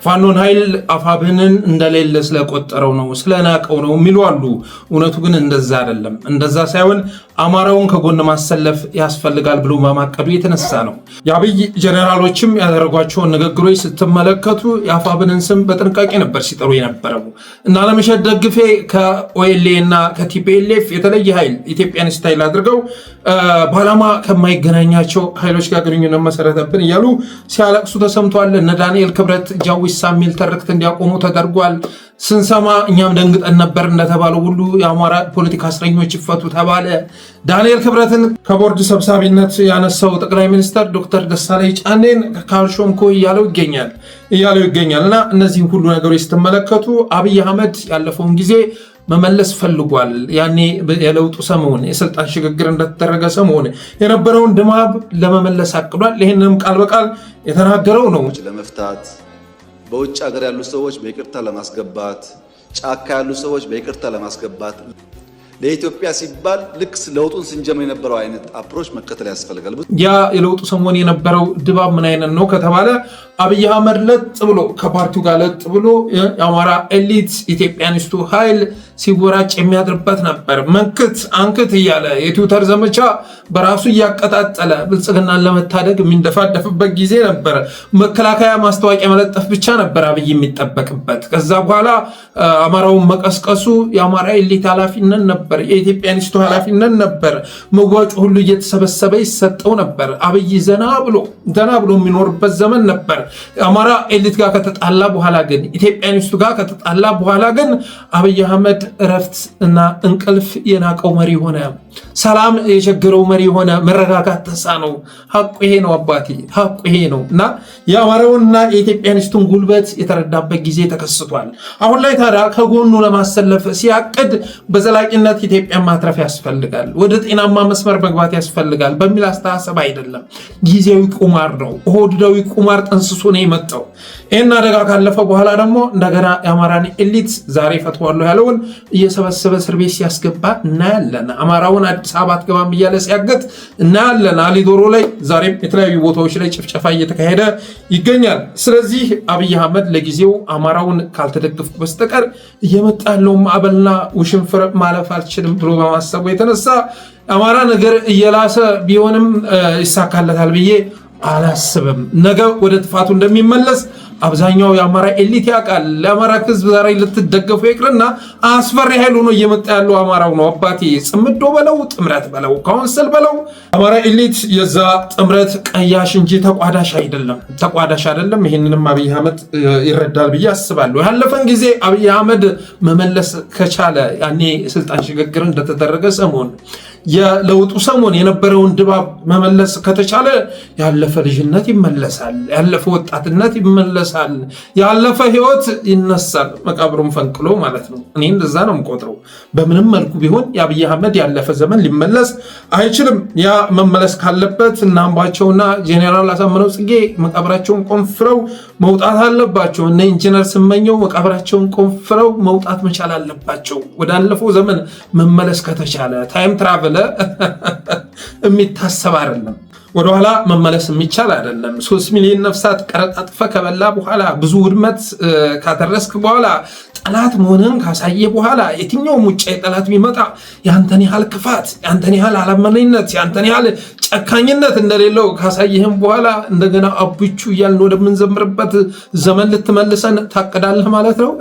Speaker 1: ፋኖን ኃይል አፋብህንን እንደሌለ ስለቆጠረው ነው ስለናቀው ነው የሚሉ አሉ። እውነቱ ግን እንደዛ አይደለም። እንደዛ ሳይሆን አማራውን ከጎን ማሰለፍ ያስፈልጋል ብሎ በማቀዱ የተነሳ ነው። የአብይ ጀኔራሎችም ያደረጓቸውን ንግግሮች ስትመለከቱ የአፋብንን ስም በጥንቃቄ ነበር ሲጠሩ የነበረው እና ለመሸት ደግፌ ከኦኤልኤ እና ከቲፒኤልኤፍ የተለየ ኃይል ኢትዮጵያን ስታይል አድርገው በዓላማ ከማይገናኛቸው ኃይሎች ጋር ግንኙነት መሰረተብን እያሉ ሲያለቅሱ ተሰምቷል። እነ ዳንኤል ክብረት ጃዊሳ የሚል ትርክት እንዲያቆሙ ተደርጓል። ስንሰማ እኛም ደንግጠን ነበር። እንደተባለው ሁሉ የአማራ ፖለቲካ እስረኞች ይፈቱ ተባለ። ዳንኤል ክብረትን ከቦርድ ሰብሳቢነት ያነሳው ጠቅላይ ሚኒስትር ዶክተር ደሳለኝ ጫኔን ካልሾምኮ እያለው ይገኛል እና እነዚህ ሁሉ ነገሮች ስትመለከቱ አብይ አህመድ ያለፈውን ጊዜ መመለስ ፈልጓል። ያኔ የለውጡ ሰሞን የስልጣን ሽግግር እንደተደረገ ሰሞን የነበረውን ድባብ ለመመለስ አቅዷል። ይህንንም ቃል በቃል የተናገረው ነው።
Speaker 3: ለመፍታት በውጭ ሀገር ያሉ ሰዎች በይቅርታ ለማስገባት፣ ጫካ ያሉ ሰዎች በይቅርታ ለማስገባት፣ ለኢትዮጵያ ሲባል ልክ ለውጡን ስንጀምር የነበረው አይነት አፕሮች መከተል ያስፈልጋል።
Speaker 1: ያ የለውጡ ሰሞን የነበረው ድባብ ምን አይነት ነው ከተባለ አብይ አህመድ ለጥ ብሎ ከፓርቲው ጋር ለጥ ብሎ የአማራ ኤሊት ኢትዮጵያኒስቱ ኃይል ሲወራጭ የሚያድርበት ነበር። መንክት አንክት እያለ የትዊተር ዘመቻ በራሱ እያቀጣጠለ ብልጽግናን ለመታደግ የሚንደፋደፍበት ጊዜ ነበር። መከላከያ ማስታወቂያ መለጠፍ ብቻ ነበር አብይ የሚጠበቅበት። ከዛ በኋላ አማራውን መቀስቀሱ የአማራ ኤሊት ኃላፊነት ነበር፣ የኢትዮጵያኒስቱ ኃላፊነት ነበር። መዋጮ ሁሉ እየተሰበሰበ ይሰጠው ነበር። አብይ ዘና ብሎ የሚኖርበት ዘመን ነበር። አማራ ኤሊት ጋር ከተጣላ በኋላ ግን ኢትዮጵያኒስቱ ጋር ከተጣላ በኋላ ግን አብይ አህመድ እረፍት እና እንቅልፍ የናቀው መሪ ሆነ። ሰላም የቸገረው መሪ ሆነ። መረጋጋት ተሳነው። ሐቁ ይሄ ነው አባቴ፣ ሐቁ ይሄ ነው። እና የአማራውንና የኢትዮጵያኒስቱን ጉልበት የተረዳበት ጊዜ ተከስቷል። አሁን ላይ ታዲያ ከጎኑ ለማሰለፍ ሲያቅድ በዘላቂነት ኢትዮጵያን ማትረፍ ያስፈልጋል፣ ወደ ጤናማ መስመር መግባት ያስፈልጋል በሚል አስተሳሰብ አይደለም። ጊዜያዊ ቁማር ነው፣ ኦህዴዳዊ ቁማር ጠንስሶ ነው የመጣው። ይህን አደጋ ካለፈ በኋላ ደግሞ እንደገና የአማራን ኤሊት ዛሬ ፈትዋለሁ ያለውን እየሰበሰበ እስር ቤት ሲያስገባ እናያለን። አማራውን አዲስ አበባ አትገባም እያለ ሲያገት እናያለን። አሊዶሮ ላይ ዛሬም የተለያዩ ቦታዎች ላይ ጭፍጨፋ እየተካሄደ ይገኛል። ስለዚህ አብይ አህመድ ለጊዜው አማራውን ካልተደገፍኩ በስተቀር እየመጣ ያለውን ማዕበልና ውሽንፍር ማለፍ አልችልም ብሎ በማሰቡ የተነሳ አማራ ነገር እየላሰ ቢሆንም ይሳካለታል ብዬ አላስብም። ነገ ወደ ጥፋቱ እንደሚመለስ አብዛኛው የአማራ ኤሊት ያውቃል። ለአማራ ህዝብ ዛሬ ልትደገፉ ይቅርና አስፈሪ ኃይል ሆኖ እየመጣ ያለው አማራው ነው አባቴ። ጽምዶ በለው ጥምረት በለው ካውንስል በለው አማራ ኤሊት የዛ ጥምረት ቀያሽ እንጂ ተቋዳሽ አይደለም። ይህንንም አብይ አህመድ ይረዳል ብዬ አስባለሁ። ያለፈን ጊዜ አብይ አህመድ መመለስ ከቻለ ያኔ ስልጣን ሽግግር እንደተደረገ ሰሞን የለውጡ ሰሞን የነበረውን ድባብ መመለስ ከተቻለ ያለፈ ልጅነት ይመለሳል፣ ያለፈ ወጣትነት ይመለሳል፣ ያለፈ ህይወት ይነሳል። መቃብሩን ፈንቅሎ ማለት ነው። እኔ እንደዛ ነው የምቆጥረው። በምንም መልኩ ቢሆን የአብይ አህመድ ያለፈ ዘመን ሊመለስ አይችልም። ያ መመለስ ካለበት እና አምባቸውና ጄኔራል አሳምነው ጽጌ መቃብራቸውን ቆንፍረው መውጣት አለባቸው። እነ ኢንጂነር ስመኘው መቃብራቸውን ቆንፍረው መውጣት መቻል አለባቸው። ወዳለፈው ዘመን መመለስ ከተቻለ ታይም ትራቨል የሚታሰብ አይደለም። ወደኋላ መመለስ የሚቻል አይደለም። 3 ሚሊዮን ነፍሳት ቀረጣጥፈ ከበላ በኋላ ብዙ ውድመት ካደረስክ በኋላ ጠላት መሆንን ካሳየ በኋላ የትኛውም ውጫዊ ጠላት ቢመጣ ያንተን ያህል ክፋት፣ ያንተን ያህል አላመነኝነት፣ ያንተን ያህል ጨካኝነት እንደሌለው ካሳየህም በኋላ እንደገና አብቹ እያልን ወደምንዘምርበት ዘመን ልትመልሰን ታቅዳለህ ማለት ነው።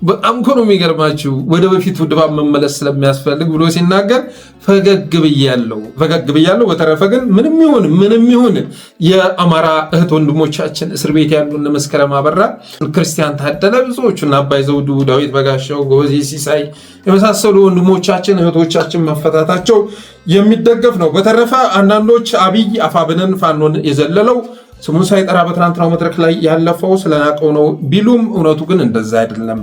Speaker 1: በጣም እኮ ነው የሚገርማችሁ። ወደ በፊቱ ድባብ መመለስ ስለሚያስፈልግ ብሎ ሲናገር ፈገግ ብያለሁ። በተረፈ ግን ምንም ይሁን የአማራ እህት ወንድሞቻችን እስር ቤት ያሉ እነ መስከረም አበራ፣ ክርስቲያን ታደለ፣ ብዙዎቹና አባይ ዘውዱ፣ ዳዊት በጋሻው፣ ጎበዜ ሲሳይ የመሳሰሉ ወንድሞቻችን እህቶቻችን መፈታታቸው የሚደገፍ ነው። በተረፈ አንዳንዶች አብይ አፋብንን ፋኖን የዘለለው ስሙን ሳይጠራ በትናንትናው መድረክ ላይ ያለፈው ስለናቀው ነው ቢሉም እውነቱ ግን እንደዛ አይደለም።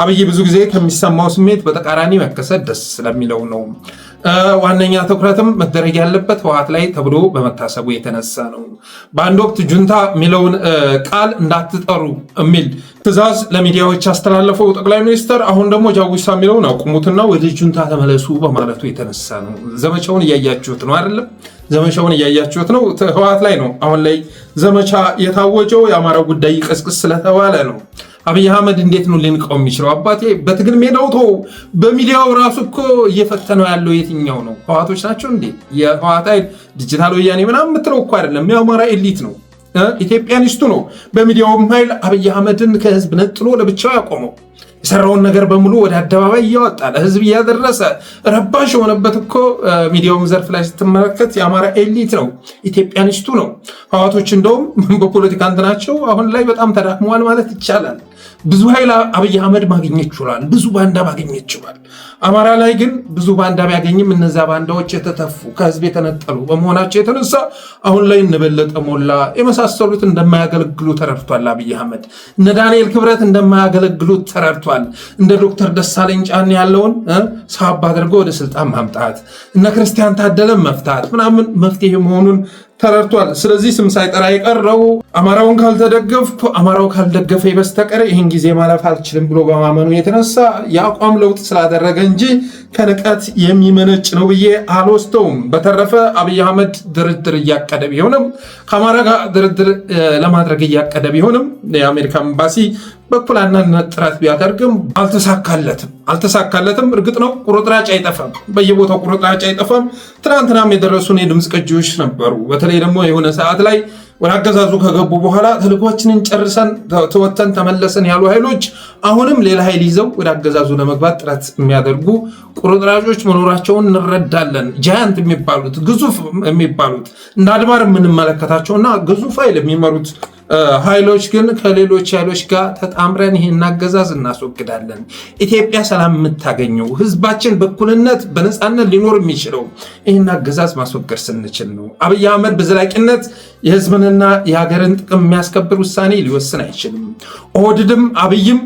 Speaker 1: አብይ ብዙ ጊዜ ከሚሰማው ስሜት በተቃራኒ መከሰት ደስ ስለሚለው ነው። ዋነኛ ትኩረትም መደረግ ያለበት ህወሓት ላይ ተብሎ በመታሰቡ የተነሳ ነው። በአንድ ወቅት ጁንታ የሚለውን ቃል እንዳትጠሩ የሚል ትዕዛዝ ለሚዲያዎች ያስተላለፈው ጠቅላይ ሚኒስትር አሁን ደግሞ ጃዊሳ የሚለውን አቁሙትና ወደ ጁንታ ተመለሱ በማለቱ የተነሳ ነው። ዘመቻውን እያያችሁት ነው አይደለም? ዘመቻውን እያያችሁት ነው። ህወሓት ላይ ነው አሁን ላይ ዘመቻ የታወጀው። የአማራው ጉዳይ ይቀስቅስ ስለተባለ ነው። አብይ አህመድ እንዴት ነው ሊንቀው የሚችለው? አባቴ በትግል ሜዳው ተው፣ በሚዲያው ራሱ እኮ እየፈተነው ያለው የትኛው ነው? ህወሓቶች ናቸው እንዴ? የህወሓት ኃይል ዲጂታል ወያኔ ምናምን የምትለው እኮ አይደለም፣ የአማራ ኤሊት ነው፣ ኢትዮጵያኒስቱ ነው። በሚዲያውም ኃይል አብይ አህመድን ከህዝብ ነጥሎ ለብቻው ያቆመው የሰራውን ነገር በሙሉ ወደ አደባባይ እያወጣ ለህዝብ እያደረሰ ረባሽ የሆነበት እኮ ሚዲያውን ዘርፍ ላይ ስትመለከት የአማራ ኤሊት ነው፣ ኢትዮጵያኒስቱ ነው። ህወሓቶች እንደውም በፖለቲካ እንትናቸው አሁን ላይ በጣም ተዳክመዋል ማለት ይቻላል። ብዙ ኃይል አብይ አህመድ ማግኘት ችሏል፣ ብዙ ባንዳ ማግኘት ችሏል። አማራ ላይ ግን ብዙ ባንዳ ቢያገኝም እነዛ ባንዳዎች የተተፉ ከህዝብ የተነጠሉ በመሆናቸው የተነሳ አሁን ላይ እነበለጠ ሞላ የመሳሰሉት እንደማያገለግሉ ተረድቷል። አብይ አህመድ እነ ዳንኤል ክብረት እንደማያገለግሉ ተረድቷል። እንደ ዶክተር ደሳለኝ ጫኔ ያለውን ሳብ አድርጎ ወደ ስልጣን ማምጣት፣ እነ ክርስቲያን ታደለም መፍታት ምናምን መፍትሄ መሆኑን ተረድቷል። ስለዚህ ስም ሳይጠራ የቀረው አማራውን ካልተደገፍኩ አማራው ካልደገፈ በስተቀር ይህን ጊዜ ማለፍ አልችልም ብሎ በማመኑ የተነሳ የአቋም ለውጥ ስላደረገ እንጂ ከንቀት የሚመነጭ ነው ብዬ አልወስደውም። በተረፈ አብይ አህመድ ድርድር እያቀደ ቢሆንም ከአማራ ጋር ድርድር ለማድረግ እያቀደ ቢሆንም የአሜሪካ ኤምባሲ በኩላናነት ጥረት ቢያደርግም አልተሳካለትም። እርግጥ ነው ቁርጥራጭ አይጠፋም፣ በየቦታው ቁርጥራጭ አይጠፋም። ትናንትናም የደረሱን የድምፅ ቅጂዎች ነበሩ። በተለይ ደግሞ የሆነ ሰዓት ላይ ወደ አገዛዙ ከገቡ በኋላ ተልኳችንን ጨርሰን ተወተን ተመለሰን ያሉ ኃይሎች አሁንም ሌላ ኃይል ይዘው ወደ አገዛዙ ለመግባት ጥረት የሚያደርጉ ቁርጥራጮች መኖራቸውን እንረዳለን። ጃያንት የሚባሉት ግዙፍ የሚባሉት እንደ አድባር የምንመለከታቸውና ግዙፍ ኃይል የሚመሩት ኃይሎች ግን ከሌሎች ኃይሎች ጋር ተጣምረን ይህን አገዛዝ እናስወግዳለን። ኢትዮጵያ ሰላም የምታገኘው ህዝባችን በእኩልነት በነፃነት ሊኖር የሚችለው ይህን አገዛዝ ማስወገድ ስንችል ነው። አብይ አህመድ በዘላቂነት የህዝብንና የሀገርን ጥቅም የሚያስከብር ውሳኔ ሊወስን አይችልም። ኦህዴድም አብይም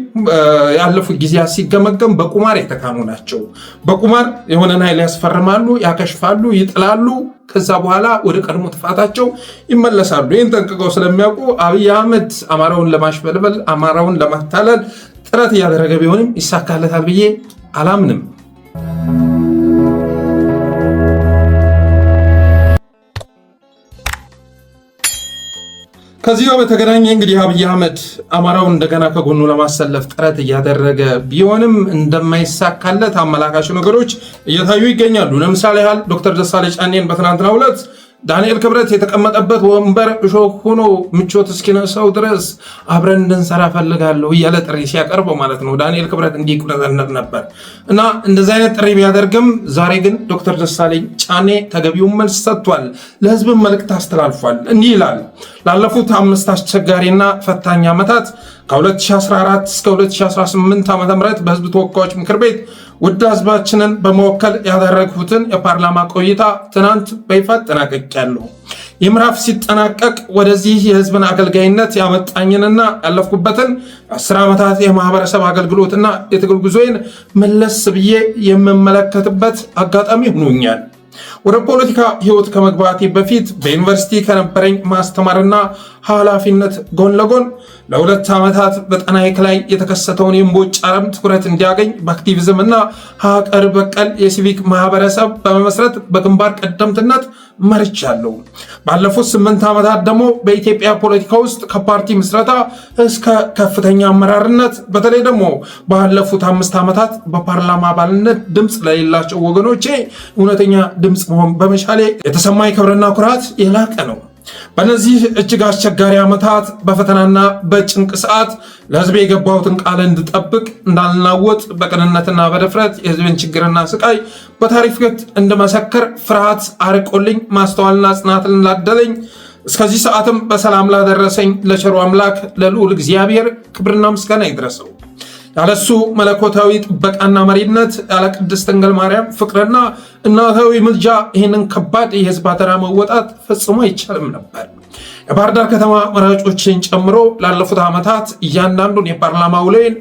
Speaker 1: ያለፉት ጊዜያት ሲገመገም በቁማር የተካኑ ናቸው። በቁማር የሆነን ኃይል ያስፈርማሉ፣ ያከሽፋሉ፣ ይጥላሉ። ከዛ በኋላ ወደ ቀድሞ ጥፋታቸው ይመለሳሉ። ይህን ጠንቅቀው ስለሚያውቁ አብይ አህመድ አማራውን ለማሽበልበል አማራውን ለማታለል ጥረት እያደረገ ቢሆንም ይሳካለታል ብዬ አላምንም። ከዚህ ጋር በተገናኘ እንግዲህ አብይ አህመድ አማራውን እንደገና ከጎኑ ለማሰለፍ ጥረት እያደረገ ቢሆንም እንደማይሳካለት አመላካሽ ነገሮች እየታዩ ይገኛሉ። ለምሳሌ ያህል ዶክተር ደሳለኝ ጫኔን በትናንትናው ዕለት ዳንኤል ክብረት የተቀመጠበት ወንበር እሾህ ሆኖ ምቾት እስኪነሳው ድረስ አብረን እንድንሰራ ፈልጋለሁ እያለ ጥሪ ሲያቀርበው ማለት ነው። ዳንኤል ክብረት እንዲቁነጠነጥ ነበር እና እንደዚህ አይነት ጥሪ ቢያደርግም ዛሬ ግን ዶክተር ደሳለኝ ጫኔ ተገቢውን መልስ ሰጥቷል። ለህዝብን መልእክት አስተላልፏል። እንዲህ ይላል። ላለፉት 5 አስቸጋሪና ፈታኝ ዓመታት ከ2014 እስከ 2018 ዓ.ም በህዝብ ተወካዮች ምክር ቤት ውድ ህዝባችንን በመወከል ያደረግሁትን የፓርላማ ቆይታ ትናንት በይፋ አጠናቅቄያለሁ። ይህ ምዕራፍ ሲጠናቀቅ ወደዚህ የህዝብን አገልጋይነት ያመጣኝንና ያለፍኩበትን 10 ዓመታት የማህበረሰብ አገልግሎትና የትግል ጉዞዬን መለስ ብዬ የምመለከትበት አጋጣሚ ሆኖኛል። ወደ ፖለቲካ ህይወት ከመግባቴ በፊት በዩኒቨርሲቲ ከነበረኝ ማስተማርና ኃላፊነት ጎን ለጎን ለ2 ዓመታት በጣና ሐይቅ ላይ የተከሰተውን የእምቦጭ አረም ትኩረት እንዲያገኝ በአክቲቪዝም እና ሀገር በቀል የሲቪክ ማህበረሰብ በመመስረት በግንባር ቀደምትነት መርቻለሁ። ባለፉት 8 ዓመታት ደግሞ በኢትዮጵያ ፖለቲካ ውስጥ ከፓርቲ ምስረታ እስከ ከፍተኛ አመራርነት በተለይ ደግሞ ባለፉት 5 ዓመታት በፓርላማ አባልነት ድምፅ ለሌላቸው ወገኖቼ እውነተኛ ድምፅ መሆን በመቻሌ የተሰማኝ ክብርና ኩራት የላቀ ነው። በእነዚህ እጅግ አስቸጋሪ ዓመታት በፈተናና በጭንቅ ሰዓት ለህዝብ የገባሁትን ቃል እንድጠብቅ እንዳልናወጥ በቅንነትና በድፍረት የህዝብን ችግርና ስቃይ በታሪክ ፊት እንድመሰክር ፍርሃት አርቆልኝ ማስተዋልና ጽናትን ላደለኝ እስከዚህ ሰዓትም በሰላም ላደረሰኝ ለቸሩ አምላክ ለልዑል እግዚአብሔር ክብርና ምስጋና ይድረሰው። ያለሱ መለኮታዊ ጥበቃና መሪነት ያለ ቅድስት ድንግል ማርያም ፍቅርና እናታዊ ምልጃ ይህንን ከባድ የህዝብ አደራ መወጣት ፈጽሞ አይቻልም ነበር። የባህር ዳር ከተማ መራጮችን ጨምሮ ላለፉት ዓመታት እያንዳንዱን የፓርላማ ውሎዬን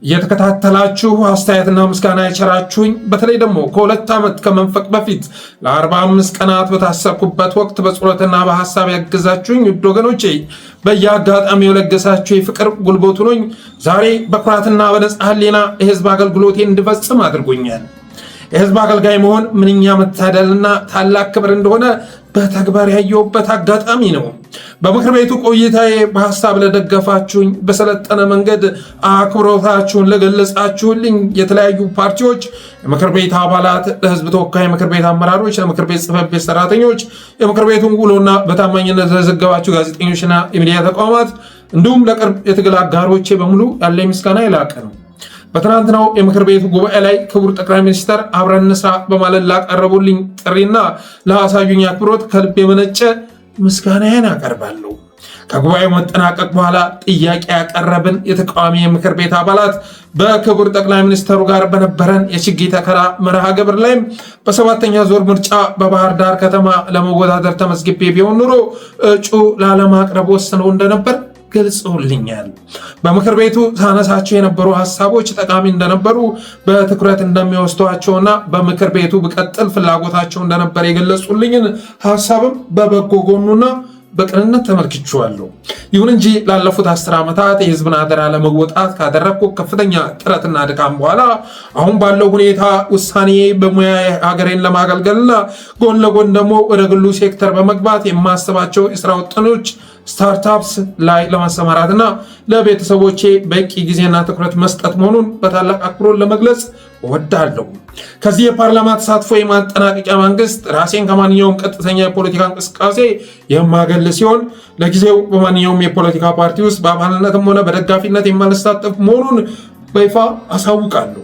Speaker 1: እየተከታተላችሁ አስተያየትና ምስጋና የቸራችሁኝ በተለይ ደግሞ ከ2 ዓመት ከመንፈቅ በፊት ለ45 ቀናት በታሰርኩበት ወቅት በጸሎትና በሐሳብ ያገዛችሁኝ ውድ ወገኖቼ በየአጋጣሚው የለገሳችሁ የፍቅር ጉልበቱ ነኝ ዛሬ በኩራትና በነጻ ህሊና የህዝብ አገልግሎቴን እንድፈጽም አድርጎኛል። የህዝብ አገልጋይ መሆን ምንኛ መታደልና ታላቅ ክብር እንደሆነ በተግባር ያየሁበት አጋጣሚ ነው። በምክር ቤቱ ቆይታዬ በሐሳብ ለደገፋችሁኝ፣ በሰለጠነ መንገድ አክብሮታችሁን ለገለጻችሁልኝ የተለያዩ ፓርቲዎች የምክር ቤት አባላት፣ ለህዝብ ተወካይ ምክር ቤት አመራሮች፣ ለምክር ቤት ጽሕፈት ቤት ሰራተኞች፣ የምክር ቤቱን ውሎና በታማኝነት ለዘገባችሁ ጋዜጠኞችና የሚዲያ ተቋማት እንዲሁም ለቅርብ የትግል አጋሮቼ በሙሉ ያለኝ ምስጋና የላቀ ነው። በትናንትናው የምክር ቤቱ ጉባኤ ላይ ክቡር ጠቅላይ ሚኒስትር አብረን እንስራ በማለት ላቀረቡልኝ ጥሪና ለአሳዩኝ አክብሮት ከልብ የመነጨ ምስጋናዬን አቀርባለሁ። ከጉባኤው መጠናቀቅ በኋላ ጥያቄ ያቀረብን የተቃዋሚ የምክር ቤት አባላት በክቡር ጠቅላይ ሚኒስትሩ ጋር በነበረን የችግኝ ተከላ መርሃ ግብር ላይም በ7ኛ ዙር ምርጫ በባህር ዳር ከተማ ለመወዳደር ተመዝግቤ ቢሆን ኑሮ እጩ ላለማቅረብ ወስነው እንደነበር ገልጸውልኛል። በምክር ቤቱ ሳነሳቸው የነበሩ ሀሳቦች ጠቃሚ እንደነበሩ በትኩረት እንደሚወስዷቸውና በምክር ቤቱ ብቀጥል ፍላጎታቸው እንደነበር የገለጹልኝን ሀሳብም በበጎ ጎኑና በቅንነት ተመልክቼዋለሁ። ይሁን እንጂ ላለፉት 10 ዓመታት የህዝብን አደራ ለመወጣት ካደረግኩ ከፍተኛ ጥረትና ድካም በኋላ አሁን ባለው ሁኔታ ውሳኔ በሙያ ሀገሬን ለማገልገልና ጎን ለጎን ደግሞ ወደ ግሉ ሴክተር በመግባት የማስባቸው የስራ ውጥኖች ስታርታፕስ ላይ ለማሰማራትና ለቤተሰቦቼ በቂ ጊዜና ትኩረት መስጠት መሆኑን በታላቅ አክብሮት ለመግለጽ እወዳለሁ። ከዚህ የፓርላማ ተሳትፎ የማጠናቀቂያ መንግስት ራሴን ከማንኛውም ቀጥተኛ የፖለቲካ እንቅስቃሴ የማገል ሲሆን ለጊዜው በማንኛውም የፖለቲካ ፓርቲ ውስጥ በአባልነትም ሆነ በደጋፊነት የማልሳተፍ መሆኑን በይፋ አሳውቃለሁ።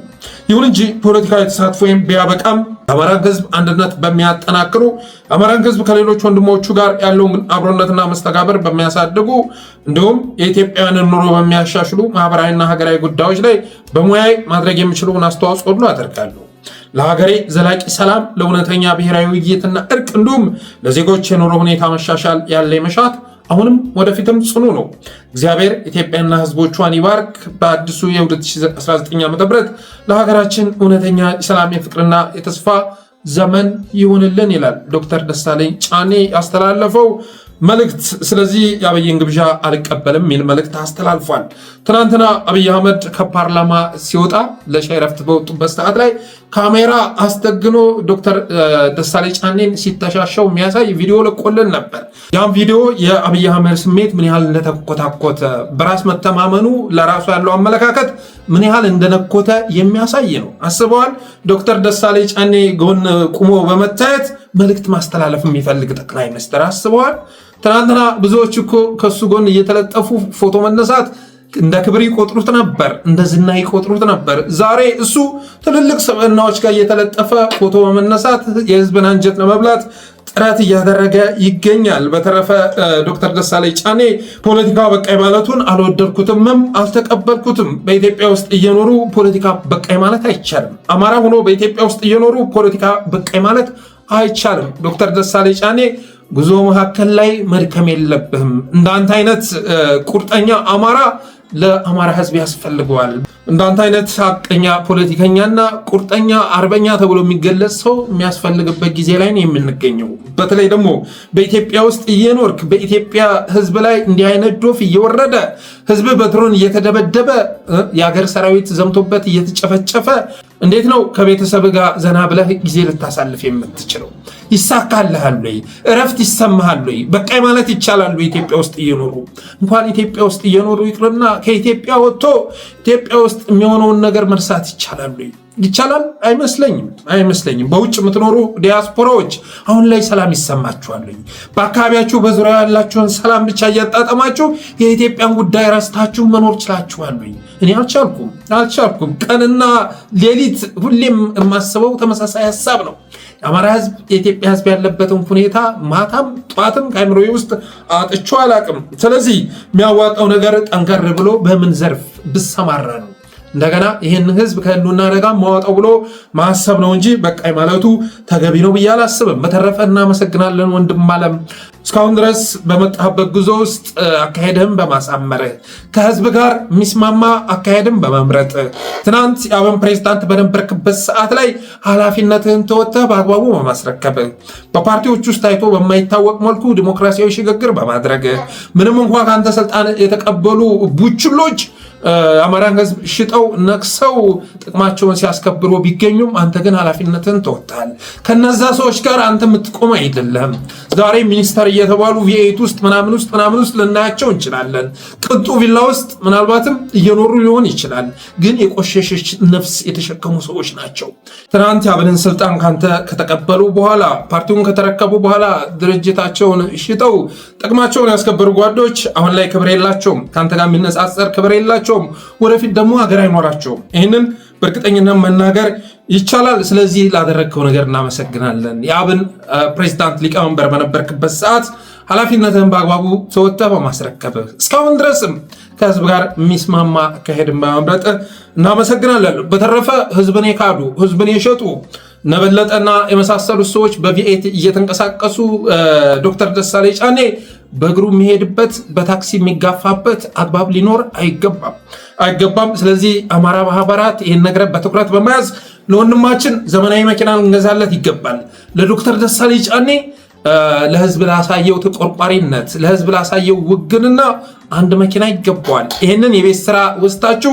Speaker 1: ይሁን እንጂ ፖለቲካዊ ተሳትፎ ቢያበቃም የአማራን ህዝብ አንድነት በሚያጠናክሩ የአማራን ህዝብ ከሌሎች ወንድሞቹ ጋር ያለውን አብሮነትና መስተጋብር በሚያሳድጉ እንዲሁም የኢትዮጵያውያንን ኑሮ በሚያሻሽሉ ማህበራዊና ሀገራዊ ጉዳዮች ላይ በሙያዬ ማድረግ የሚችለውን አስተዋጽኦ ሁሉ አደርጋለሁ። ለሀገሬ ዘላቂ ሰላም፣ ለእውነተኛ ብሔራዊ ውይይትና እርቅ እንዲሁም ለዜጎች የኑሮ ሁኔታ መሻሻል ያለ መሻት አሁንም ወደፊትም ጽኑ ነው። እግዚአብሔር ኢትዮጵያና ህዝቦቿን ይባርክ። በአዲሱ የ2019 ዓ.ም ለሀገራችን እውነተኛ የሰላም የፍቅርና የተስፋ ዘመን ይሁንልን ይላል ዶክተር ደሳለኝ ጫኔ ያስተላለፈው መልእክት። ስለዚህ የአብይን ግብዣ አልቀበልም የሚል መልእክት አስተላልፏል። ትናንትና አብይ አህመድ ከፓርላማ ሲወጣ ለሻይ ረፍት በወጡበት ሰዓት ላይ ካሜራ አስጠግኖ ዶክተር ደሳለኝ ጫኔን ሲተሻሸው የሚያሳይ ቪዲዮ ለቆልን ነበር። ያም ቪዲዮ የአብይ አህመድ ስሜት ምን ያህል እንደተኮታኮተ፣ በራስ መተማመኑ፣ ለራሱ ያለው አመለካከት ምን ያህል እንደነኮተ የሚያሳይ ነው። አስበዋል? ዶክተር ደሳለኝ ጫኔ ጎን ቁሞ በመታየት መልእክት ማስተላለፍ የሚፈልግ ጠቅላይ ሚኒስትር አስበዋል? ትናንትና ብዙዎች እኮ ከሱ ጎን እየተለጠፉ ፎቶ መነሳት እንደ ክብር ይቆጥሩት ነበር፣ እንደ ዝና ይቆጥሩት ነበር። ዛሬ እሱ ትልልቅ ሰብዕናዎች ጋር እየተለጠፈ ፎቶ በመነሳት የህዝብን አንጀት ለመብላት ጥረት እያደረገ ይገኛል። በተረፈ ዶክተር ደሳለኝ ጫኔ ፖለቲካ በቃይ ማለቱን አልወደድኩትምም አልተቀበልኩትም። በኢትዮጵያ ውስጥ እየኖሩ ፖለቲካ በቃይ ማለት አይቻልም። አማራ ሆኖ በኢትዮጵያ ውስጥ እየኖሩ ፖለቲካ በቃይ ማለት አይቻልም። ዶክተር ደሳለኝ ጫኔ ጉዞ መካከል ላይ መድከም የለብህም። እንዳንተ አይነት ቁርጠኛ አማራ ለአማራ ህዝብ ያስፈልገዋል። እንዳንተ አይነት ሀቀኛ ፖለቲከኛና ቁርጠኛ አርበኛ ተብሎ የሚገለጽ ሰው የሚያስፈልግበት ጊዜ ላይ ነው የምንገኘው። በተለይ ደግሞ በኢትዮጵያ ውስጥ እየኖርክ በኢትዮጵያ ህዝብ ላይ እንዲህ አይነት ዶፍ እየወረደ ህዝብ በድሮን እየተደበደበ የሀገር ሰራዊት ዘምቶበት እየተጨፈጨፈ እንዴት ነው ከቤተሰብ ጋር ዘና ብለህ ጊዜ ልታሳልፍ የምትችለው? ይሳካልሃል ወይ? እረፍት ይሰማሃል ወይ? በቃይ ማለት ይቻላል ወይ? ኢትዮጵያ ውስጥ እየኖሩ እንኳን ኢትዮጵያ ውስጥ እየኖሩ ይቅርና ከኢትዮጵያ ወጥቶ ኢትዮጵያ ውስጥ የሚሆነውን ነገር መርሳት ይቻላል ወይ? ይቻላል? አይመስለኝም። በውጭ የምትኖሩ ዲያስፖራዎች አሁን ላይ ሰላም ይሰማችኋል? በአካባቢያችሁ በዙሪያ ያላችሁን ሰላም ብቻ እያጣጠማችሁ የኢትዮጵያን ጉዳይ ረስታችሁ መኖር ችላችኋል? እኔ አልቻልኩም። ቀንና ሌሊት ሁሌም የማስበው ተመሳሳይ ሀሳብ ነው። የአማራ ህዝብ የኢትዮጵያ ህዝብ ያለበትን ሁኔታ ማታም ጧትም ከአእምሮዬ ውስጥ አጥቼው አላቅም። ስለዚህ የሚያዋጣው ነገር ጠንከር ብሎ በምን ዘርፍ ብሰማራ ነው እንደገና ይህን ህዝብ ከህልውና አደጋ ማዋጣው ብሎ ማሰብ ነው እንጂ በቃይ ማለቱ ተገቢ ነው ብዬ አላስብም። በተረፈ እናመሰግናለን ወንድም አለም እስካሁን ድረስ በመጣህበት ጉዞ ውስጥ አካሄድህን በማሳመርህ ከህዝብ ጋር የሚስማማ አካሄድን በመምረጥ ትናንት የአብን ፕሬዝዳንት በነበርክበት ሰዓት ላይ ኃላፊነትህን ተወጥተህ በአግባቡ በማስረከብህ በፓርቲዎች ውስጥ ታይቶ በማይታወቅ መልኩ ዲሞክራሲያዊ ሽግግር በማድረግ ምንም እንኳ ከአንተ ስልጣን የተቀበሉ ቡችሎች አማራን ህዝብ ሽጠው ነክሰው ጥቅማቸውን ሲያስከብሩ ቢገኙም አንተ ግን ኃላፊነትን ተወጣል። ከነዛ ሰዎች ጋር አንተ የምትቆም አይደለም። ዛሬ ሚኒስተር እየተባሉ ቪኤት ውስጥ ምናምን ውስጥ ልናያቸው እንችላለን። ቅጡ ቪላ ውስጥ ምናልባትም እየኖሩ ሊሆን ይችላል። ግን የቆሸሸች ነፍስ የተሸከሙ ሰዎች ናቸው። ትናንት ያብንን ስልጣን ካንተ ከተቀበሉ በኋላ ፓርቲውን ከተረከቡ በኋላ ድርጅታቸውን ሽጠው ጥቅማቸውን ያስከበሩ ጓዶች አሁን ላይ ክብር የላቸውም። ካንተ ጋር የሚነጻጸር ክብር የላቸውም። ወደፊት ደግሞ ሀገር አይኖራቸውም። ይህንን በእርግጠኝነት መናገር ይቻላል። ስለዚህ ላደረግከው ነገር እናመሰግናለን። የአብን ፕሬዝዳንት ሊቀመንበር በነበርክበት ሰዓት ኃላፊነትህን በአግባቡ ተወጥተህ በማስረከብህ እስካሁን ድረስም ከህዝብ ጋር የሚስማማ አካሄድን በመምረጥ እናመሰግናለን። በተረፈ ህዝብን የካዱ ህዝብን የሸጡ ነበለጠና የመሳሰሉት ሰዎች በቪኤት እየተንቀሳቀሱ ዶክተር ደሳለኝ ጫኔ በእግሩ የሚሄድበት በታክሲ የሚጋፋበት አግባብ ሊኖር አይገባም። ስለዚህ አማራ ማህበራት ይህን ነገር በትኩረት በመያዝ ለወንድማችን ዘመናዊ መኪና እንገዛለት ይገባል። ለዶክተር ደሳለኝ ጫኔ ለህዝብ ላሳየው ተቆርቋሪነት፣ ለህዝብ ላሳየው ውግንና አንድ መኪና ይገባዋል። ይህንን የቤት ስራ ወስታችሁ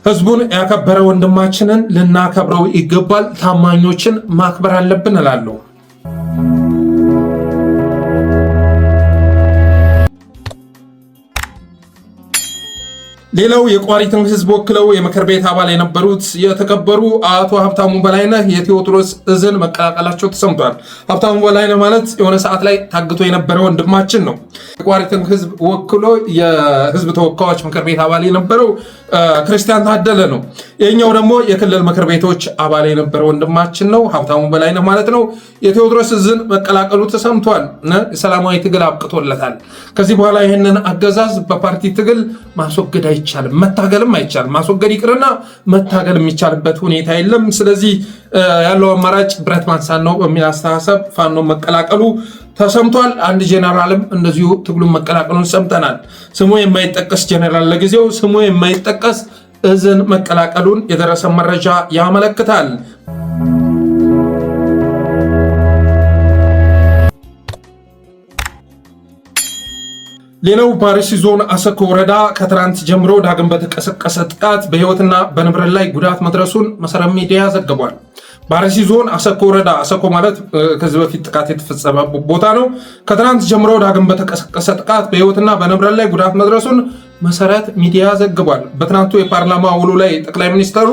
Speaker 1: ህዝቡን ያከበረ ወንድማችንን ልናከብረው ይገባል። ታማኞችን ማክበር አለብን እላለሁ። ሌላው የቋሪትን ህዝብ ወክለው የምክር ቤት አባል የነበሩት የተከበሩ አቶ ሀብታሙ በላይነህ የቴዎድሮስ እዝን መቀላቀላቸው ተሰምቷል። ሀብታሙ በላይነህ ማለት የሆነ ሰዓት ላይ ታግቶ የነበረ ወንድማችን ነው። የቋሪትን ህዝብ ወክሎ የህዝብ ተወካዮች ምክር ቤት አባል የነበረው ክርስቲያን ታደለ ነው። ይህኛው ደግሞ የክልል ምክር ቤቶች አባል የነበረ ወንድማችን ነው፣ ሀብታሙ በላይነህ ማለት ነው። የቴዎድሮስ እዝን መቀላቀሉ ተሰምቷል። ሰላማዊ ትግል አብቅቶለታል። ከዚህ በኋላ ይህንን አገዛዝ በፓርቲ ትግል ማስወገድ አይቻልም፣ መታገልም አይቻልም። ማስወገድ ይቅርና መታገል የሚቻልበት ሁኔታ የለም። ስለዚህ ያለው አማራጭ ብረት ማንሳት ነው በሚል አስተሳሰብ ፋኖ መቀላቀሉ ተሰምቷል። አንድ ጄኔራልም እንደዚሁ ትግሉን መቀላቀሉን ሰምተናል። ስሙ የማይጠቀስ ጄኔራል፣ ለጊዜው ስሙ የማይጠቀስ እዝን መቀላቀሉን የደረሰ መረጃ ያመለክታል። ሌላው በአርሲ ዞን አሰኮ ወረዳ ከትናንት ጀምሮ ዳግም በተቀሰቀሰ ጥቃት በህይወትና በንብረት ላይ ጉዳት መድረሱን መሰረት ሚዲያ ዘግቧል። በአርሲ ዞን አሰኮ ወረዳ፣ አሰኮ ማለት ከዚህ በፊት ጥቃት የተፈጸመ ቦታ ነው። ከትናንት ጀምሮ ዳግም በተቀሰቀሰ ጥቃት በህይወትና በንብረት ላይ ጉዳት መድረሱን መሰረት ሚዲያ ዘግቧል። በትናንቱ የፓርላማ ውሎ ላይ ጠቅላይ ሚኒስትሩ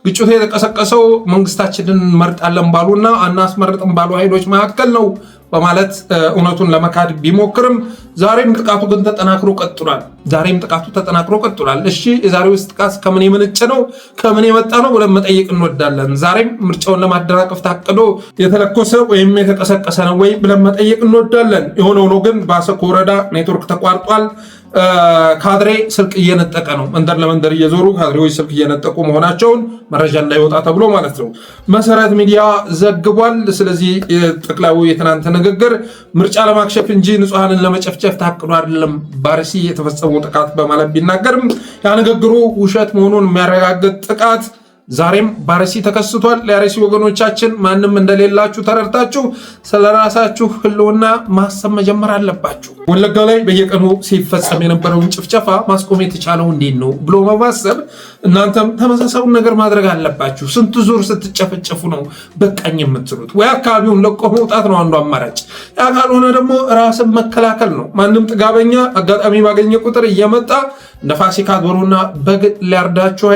Speaker 1: ግጭቱ የተቀሰቀሰው መንግስታችንን እንመርጣለን ባሉና አናስመርጥም ባሉ ኃይሎች መካከል ነው በማለት እውነቱን ለመካድ ቢሞክርም ዛሬም ጥቃቱ ግን ተጠናክሮ ቀጥሏል። እሺ የዛሬው ጥቃት ከምን የመነጨ ነው ከምን የመጣ ነው ብለን መጠየቅ እንወዳለን። ዛሬም ምርጫውን ለማደናቀፍ ታቅዶ የተለኮሰ ወይም የተቀሰቀሰ ነው ወይ ብለን መጠየቅ እንወዳለን። የሆነ ሆኖ ግን በአሰኮ ወረዳ ኔትወርክ ተቋርጧል። ካድሬ ስልክ እየነጠቀ ነው። መንደር ለመንደር እየዞሩ ካድሬዎች ስልክ እየነጠቁ መሆናቸውን መረጃ እንዳይወጣ ተብሎ ማለት ነው መሰረት ሚዲያ ዘግቧል። ስለዚህ ጠቅላዩ የትናንት ንግግር ምርጫ ለማክሸፍ እንጂ ንጹሐንን ለመጨፍጨፍ ታቅዶ አይደለም በአርሲ የተፈጸመው ጥቃት በማለት ቢናገርም ያ ንግግሩ ውሸት መሆኑን የሚያረጋግጥ ጥቃት ዛሬም በአርሲ ተከስቷል። የአርሲ ወገኖቻችን ማንም እንደሌላችሁ ተረድታችሁ ስለራሳችሁ ህልውና ማሰብ መጀመር አለባችሁ። ወለጋ ላይ በየቀኑ ሲፈጸም የነበረውን ጭፍጨፋ ማስቆም የተቻለው እንዴት ነው ብሎ በማሰብ እናንተም ተመሳሳዩን ነገር ማድረግ አለባችሁ። ስንት ዙር ስትጨፈጨፉ ነው በቃኝ የምትሉት? ወይ አካባቢውን ለቆ መውጣት ነው አንዱ አማራጭ። ያ ካልሆነ ደግሞ ራስን መከላከል ነው። ማንም ጥጋበኛ አጋጣሚ ባገኘ ቁጥር እየመጣ እንደ ፋሲካ ዶሮና በግ ሊያርዳችሁ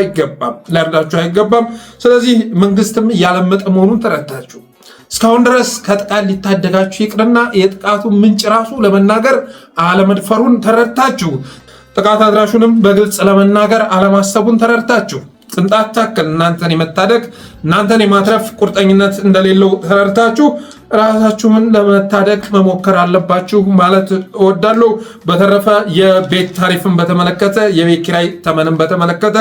Speaker 1: አይገባም። ስለዚህ መንግስትም እያለመጠ መሆኑን ተረድታችሁ እስካሁን ድረስ ከጥቃት ሊታደጋችሁ ይቅርና የጥቃቱ ምንጭ ራሱ ለመናገር አለመድፈሩን ተረድታችሁ ጥቃት አድራሹንም በግልጽ ለመናገር አለማሰቡን ተረድታችሁ ቅንጣት ታክል እናንተን የመታደግ እናንተን የማትረፍ ቁርጠኝነት እንደሌለው ተረድታችሁ ራሳችሁን ለመታደግ መሞከር አለባችሁ ማለት እወዳለሁ። በተረፈ የቤት ታሪፍን በተመለከተ የቤት ኪራይ ተመንን በተመለከተ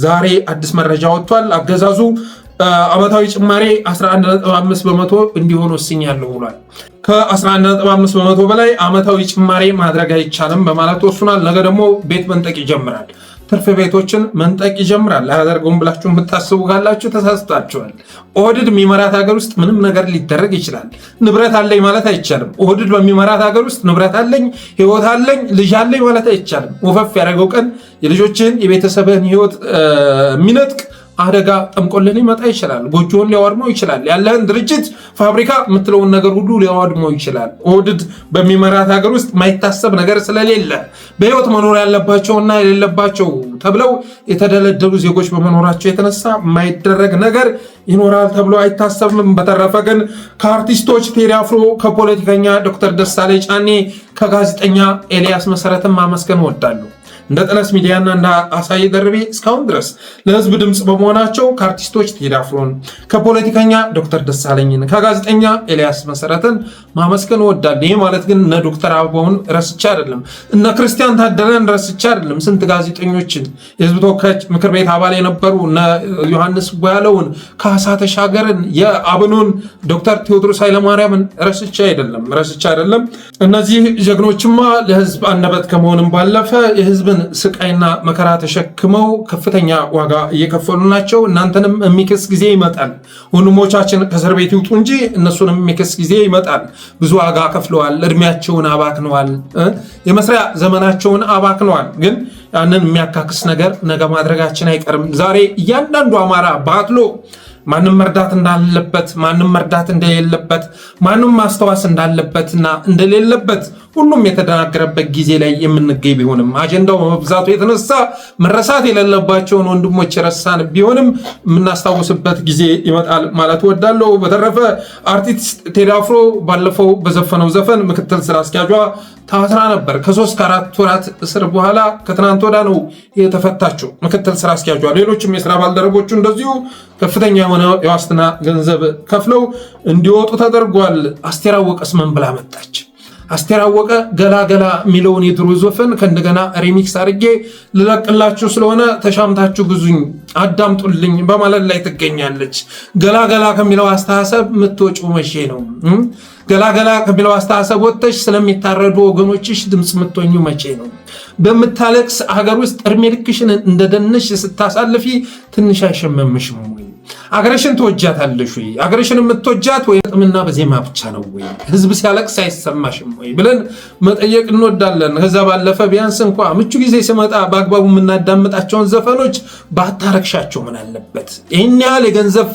Speaker 1: ዛሬ አዲስ መረጃ ወጥቷል። አገዛዙ ዓመታዊ ጭማሬ 11.5 በመቶ እንዲሆን ወስኛለሁ ብሏል። ከ11.5 በመቶ በላይ ዓመታዊ ጭማሬ ማድረግ አይቻልም በማለት ወስኗል። ነገ ደግሞ ቤት መንጠቅ ይጀምራል። ትርፍ ቤቶችን መንጠቅ ይጀምራል። አያደርገውም ብላችሁ የምታስቡ ካላችሁ ተሳስታችኋል። ኦህዴድ የሚመራት ሀገር ውስጥ ምንም ነገር ሊደረግ ይችላል። ንብረት አለኝ ማለት አይቻልም። ኦህዴድ በሚመራት ሀገር ውስጥ ንብረት አለኝ፣ ህይወት አለኝ፣ ልጅ አለኝ ማለት አይቻልም። ወፈፍ ያደረገው ቀን የልጆችህን የቤተሰብህን ህይወት የሚነጥቅ አደጋ ጠምቆልን ይመጣ ይችላል። ጎጆውን ሊያወድመው ይችላል። ያለህን ድርጅት ፋብሪካ የምትለውን ነገር ሁሉ ሊያወድመው ይችላል። ኦህዴድ በሚመራት ሀገር ውስጥ ማይታሰብ ነገር ስለሌለ በህይወት መኖር ያለባቸውና የሌለባቸው ተብለው የተደለደሉ ዜጎች በመኖራቸው የተነሳ የማይደረግ ነገር ይኖራል ተብሎ አይታሰብም። በተረፈ ግን ከአርቲስቶች ቴዲ አፍሮ፣ ከፖለቲከኛ ዶክተር ደሳለኝ ጫኔ፣ ከጋዜጠኛ ኤልያስ መሰረትን ማመስገን እወዳለሁ። እንደ ጠለስ ሚዲያና እንደ አሳየ ደርቤ እስካሁን ድረስ ለህዝብ ድምጽ በመሆናቸው ከአርቲስቶች ቴዲ አፍሮን፣ ከፖለቲከኛ ዶክተር ደሳለኝን፣ ከጋዜጠኛ ኤልያስ መሰረትን ማመስገን እወዳለሁ። ይህ ማለት ግን እነ ዶክተር አበባውን ረስቼ አይደለም፣ እነ ክርስቲያን ታደለን ረስቼ አይደለም። ስንት ጋዜጠኞችን የህዝብ ተወካዮች ምክር ቤት አባል የነበሩ እነ ዮሐንስ ቦያለውን፣ ካሳ ተሻገርን፣ የአብኑን ዶክተር ቴዎድሮስ ኃይለማርያምን ረስቼ አይደለም። እነዚህ ጀግኖችማ ለህዝብ አንደበት ከመሆንም ባለፈ የህዝብን ስቃይና መከራ ተሸክመው ከፍተኛ ዋጋ እየከፈሉ ናቸው። እናንተንም የሚክስ ጊዜ ይመጣል። ወንድሞቻችን ከእስር ቤት ይውጡ እንጂ እነሱንም የሚክስ ጊዜ ይመጣል። ብዙ ዋጋ ከፍለዋል። እድሜያቸውን አባክነዋል። የመስሪያ ዘመናቸውን አባክነዋል። ግን ያንን የሚያካክስ ነገር ነገ ማድረጋችን አይቀርም። ዛሬ እያንዳንዱ አማራ ባትሎ ማንም መርዳት እንዳለበት፣ ማንም መርዳት እንደሌለበት፣ ማንም ማስተዋስ እንዳለበትና እንደሌለበት ሁሉም የተደናገረበት ጊዜ ላይ የምንገኝ ቢሆንም አጀንዳው በመብዛቱ የተነሳ መረሳት የሌለባቸውን ወንድሞች የረሳን ቢሆንም የምናስታውስበት ጊዜ ይመጣል ማለት ወዳለው። በተረፈ አርቲስት ቴዲ አፍሮ ባለፈው በዘፈነው ዘፈን ምክትል ስራ አስኪያጇ ታስራ ነበር። ከ3 ከ4 ወራት እስር በኋላ ከትናንት ወዳ ነው የተፈታችው ምክትል ስራ አስኪያጇ። ሌሎችም የስራ ባልደረቦቹ እንደዚሁ ከፍተኛ የሆነ የዋስትና ገንዘብ ከፍለው እንዲወጡ ተደርጓል። አስቴር አወቀስ ምን ብላ መጣች? አስቴር አወቀ ገላገላ የሚለውን የድሮ ዘፈን ከእንደገና ሪሚክስ አድርጌ ልለቅላችሁ ስለሆነ ተሻምታችሁ ግዙኝ፣ አዳምጡልኝ በማለት ላይ ትገኛለች። ገላገላ ከሚለው አስተሳሰብ የምትወጪው መቼ ነው? ገላገላ ከሚለው አስተሳሰብ ወጥተሽ ስለሚታረዱ ወገኖችሽ ድምፅ የምትሆኙ መቼ ነው? በምታለቅስ ሀገር ውስጥ እድሜ ልክሽን እንደደነሽ ስታሳልፊ ትንሽ አይሸመምሽም ወይ? አገርሽን ትወጃታለሽ ወይ? አገርሽን የምትወጃት ወይ ጥምና በዜማ ብቻ ነው ወይ? ህዝብ ሲያለቅስ አይሰማሽም ወይ ብለን መጠየቅ እንወዳለን። ከዛ ባለፈ ቢያንስ እንኳ ምቹ ጊዜ ሲመጣ በአግባቡ የምናዳምጣቸውን ዘፈኖች ባታረክሻቸው ምን አለበት? ይህን ያህል የገንዘብ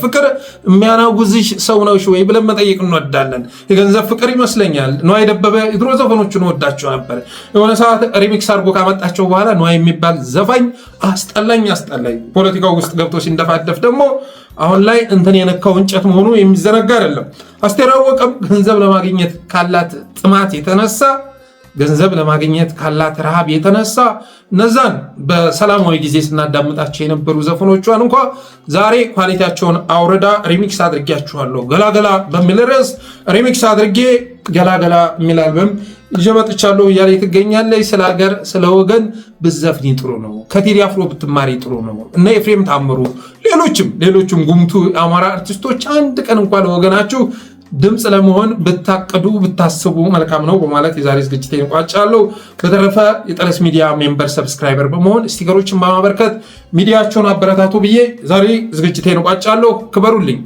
Speaker 1: ፍቅር የሚያናጉዝሽ ሰው ነሽ ወይ ብለን መጠየቅ እንወዳለን። የገንዘብ ፍቅር ይመስለኛል ነዋይ ደበበ የድሮ ዘፈኖችን ወዳቸው ነበር። የሆነ ሰዓት ሪሚክስ አድርጎ ካመጣቸው በኋላ ነዋይ የሚባል ዘፋኝ አስጠላኝ። ፖለቲካው ውስጥ ገብቶ ሲንደፋደፍ ደግሞ አሁን ላይ እንትን የነካው እንጨት መሆኑ የሚዘነጋ አይደለም። አስቴር አወቀም ገንዘብ ለማግኘት ካላት ጥማት የተነሳ ገንዘብ ለማግኘት ካላት ረሃብ የተነሳ እነዛን በሰላማዊ ጊዜ ስናዳምጣቸው የነበሩ ዘፈኖቿን እንኳ ዛሬ ኳሊቲያቸውን አውርዳ ሪሚክስ አድርጌያችኋለሁ ገላገላ በሚል ርዕስ ሪሚክስ አድርጌ ገላገላ የሚል አልበም ይዤ መጥቻለሁ እያለ ትገኛለች። ስለ ሀገር ስለ ወገን ብዘፍኒ ጥሩ ነው። ከቴዲ አፍሮ ብትማሪ ጥሩ ነው። እነ ኤፍሬም ታምሩ ሌሎችም ጉምቱ አማራ አርቲስቶች አንድ ቀን እንኳን ለወገናችሁ ድምፅ ለመሆን ብታቅዱ ብታስቡ መልካም ነው በማለት የዛሬ ዝግጅቴን እቋጫለሁ። በተረፈ የጠለስ ሚዲያ ሜምበር ሰብስክራይበር በመሆን ስቲከሮችን በማበርከት ሚዲያቸውን አበረታቱ ብዬ ዛሬ ዝግጅቴን እቋጫለሁ። ክበሩልኝ።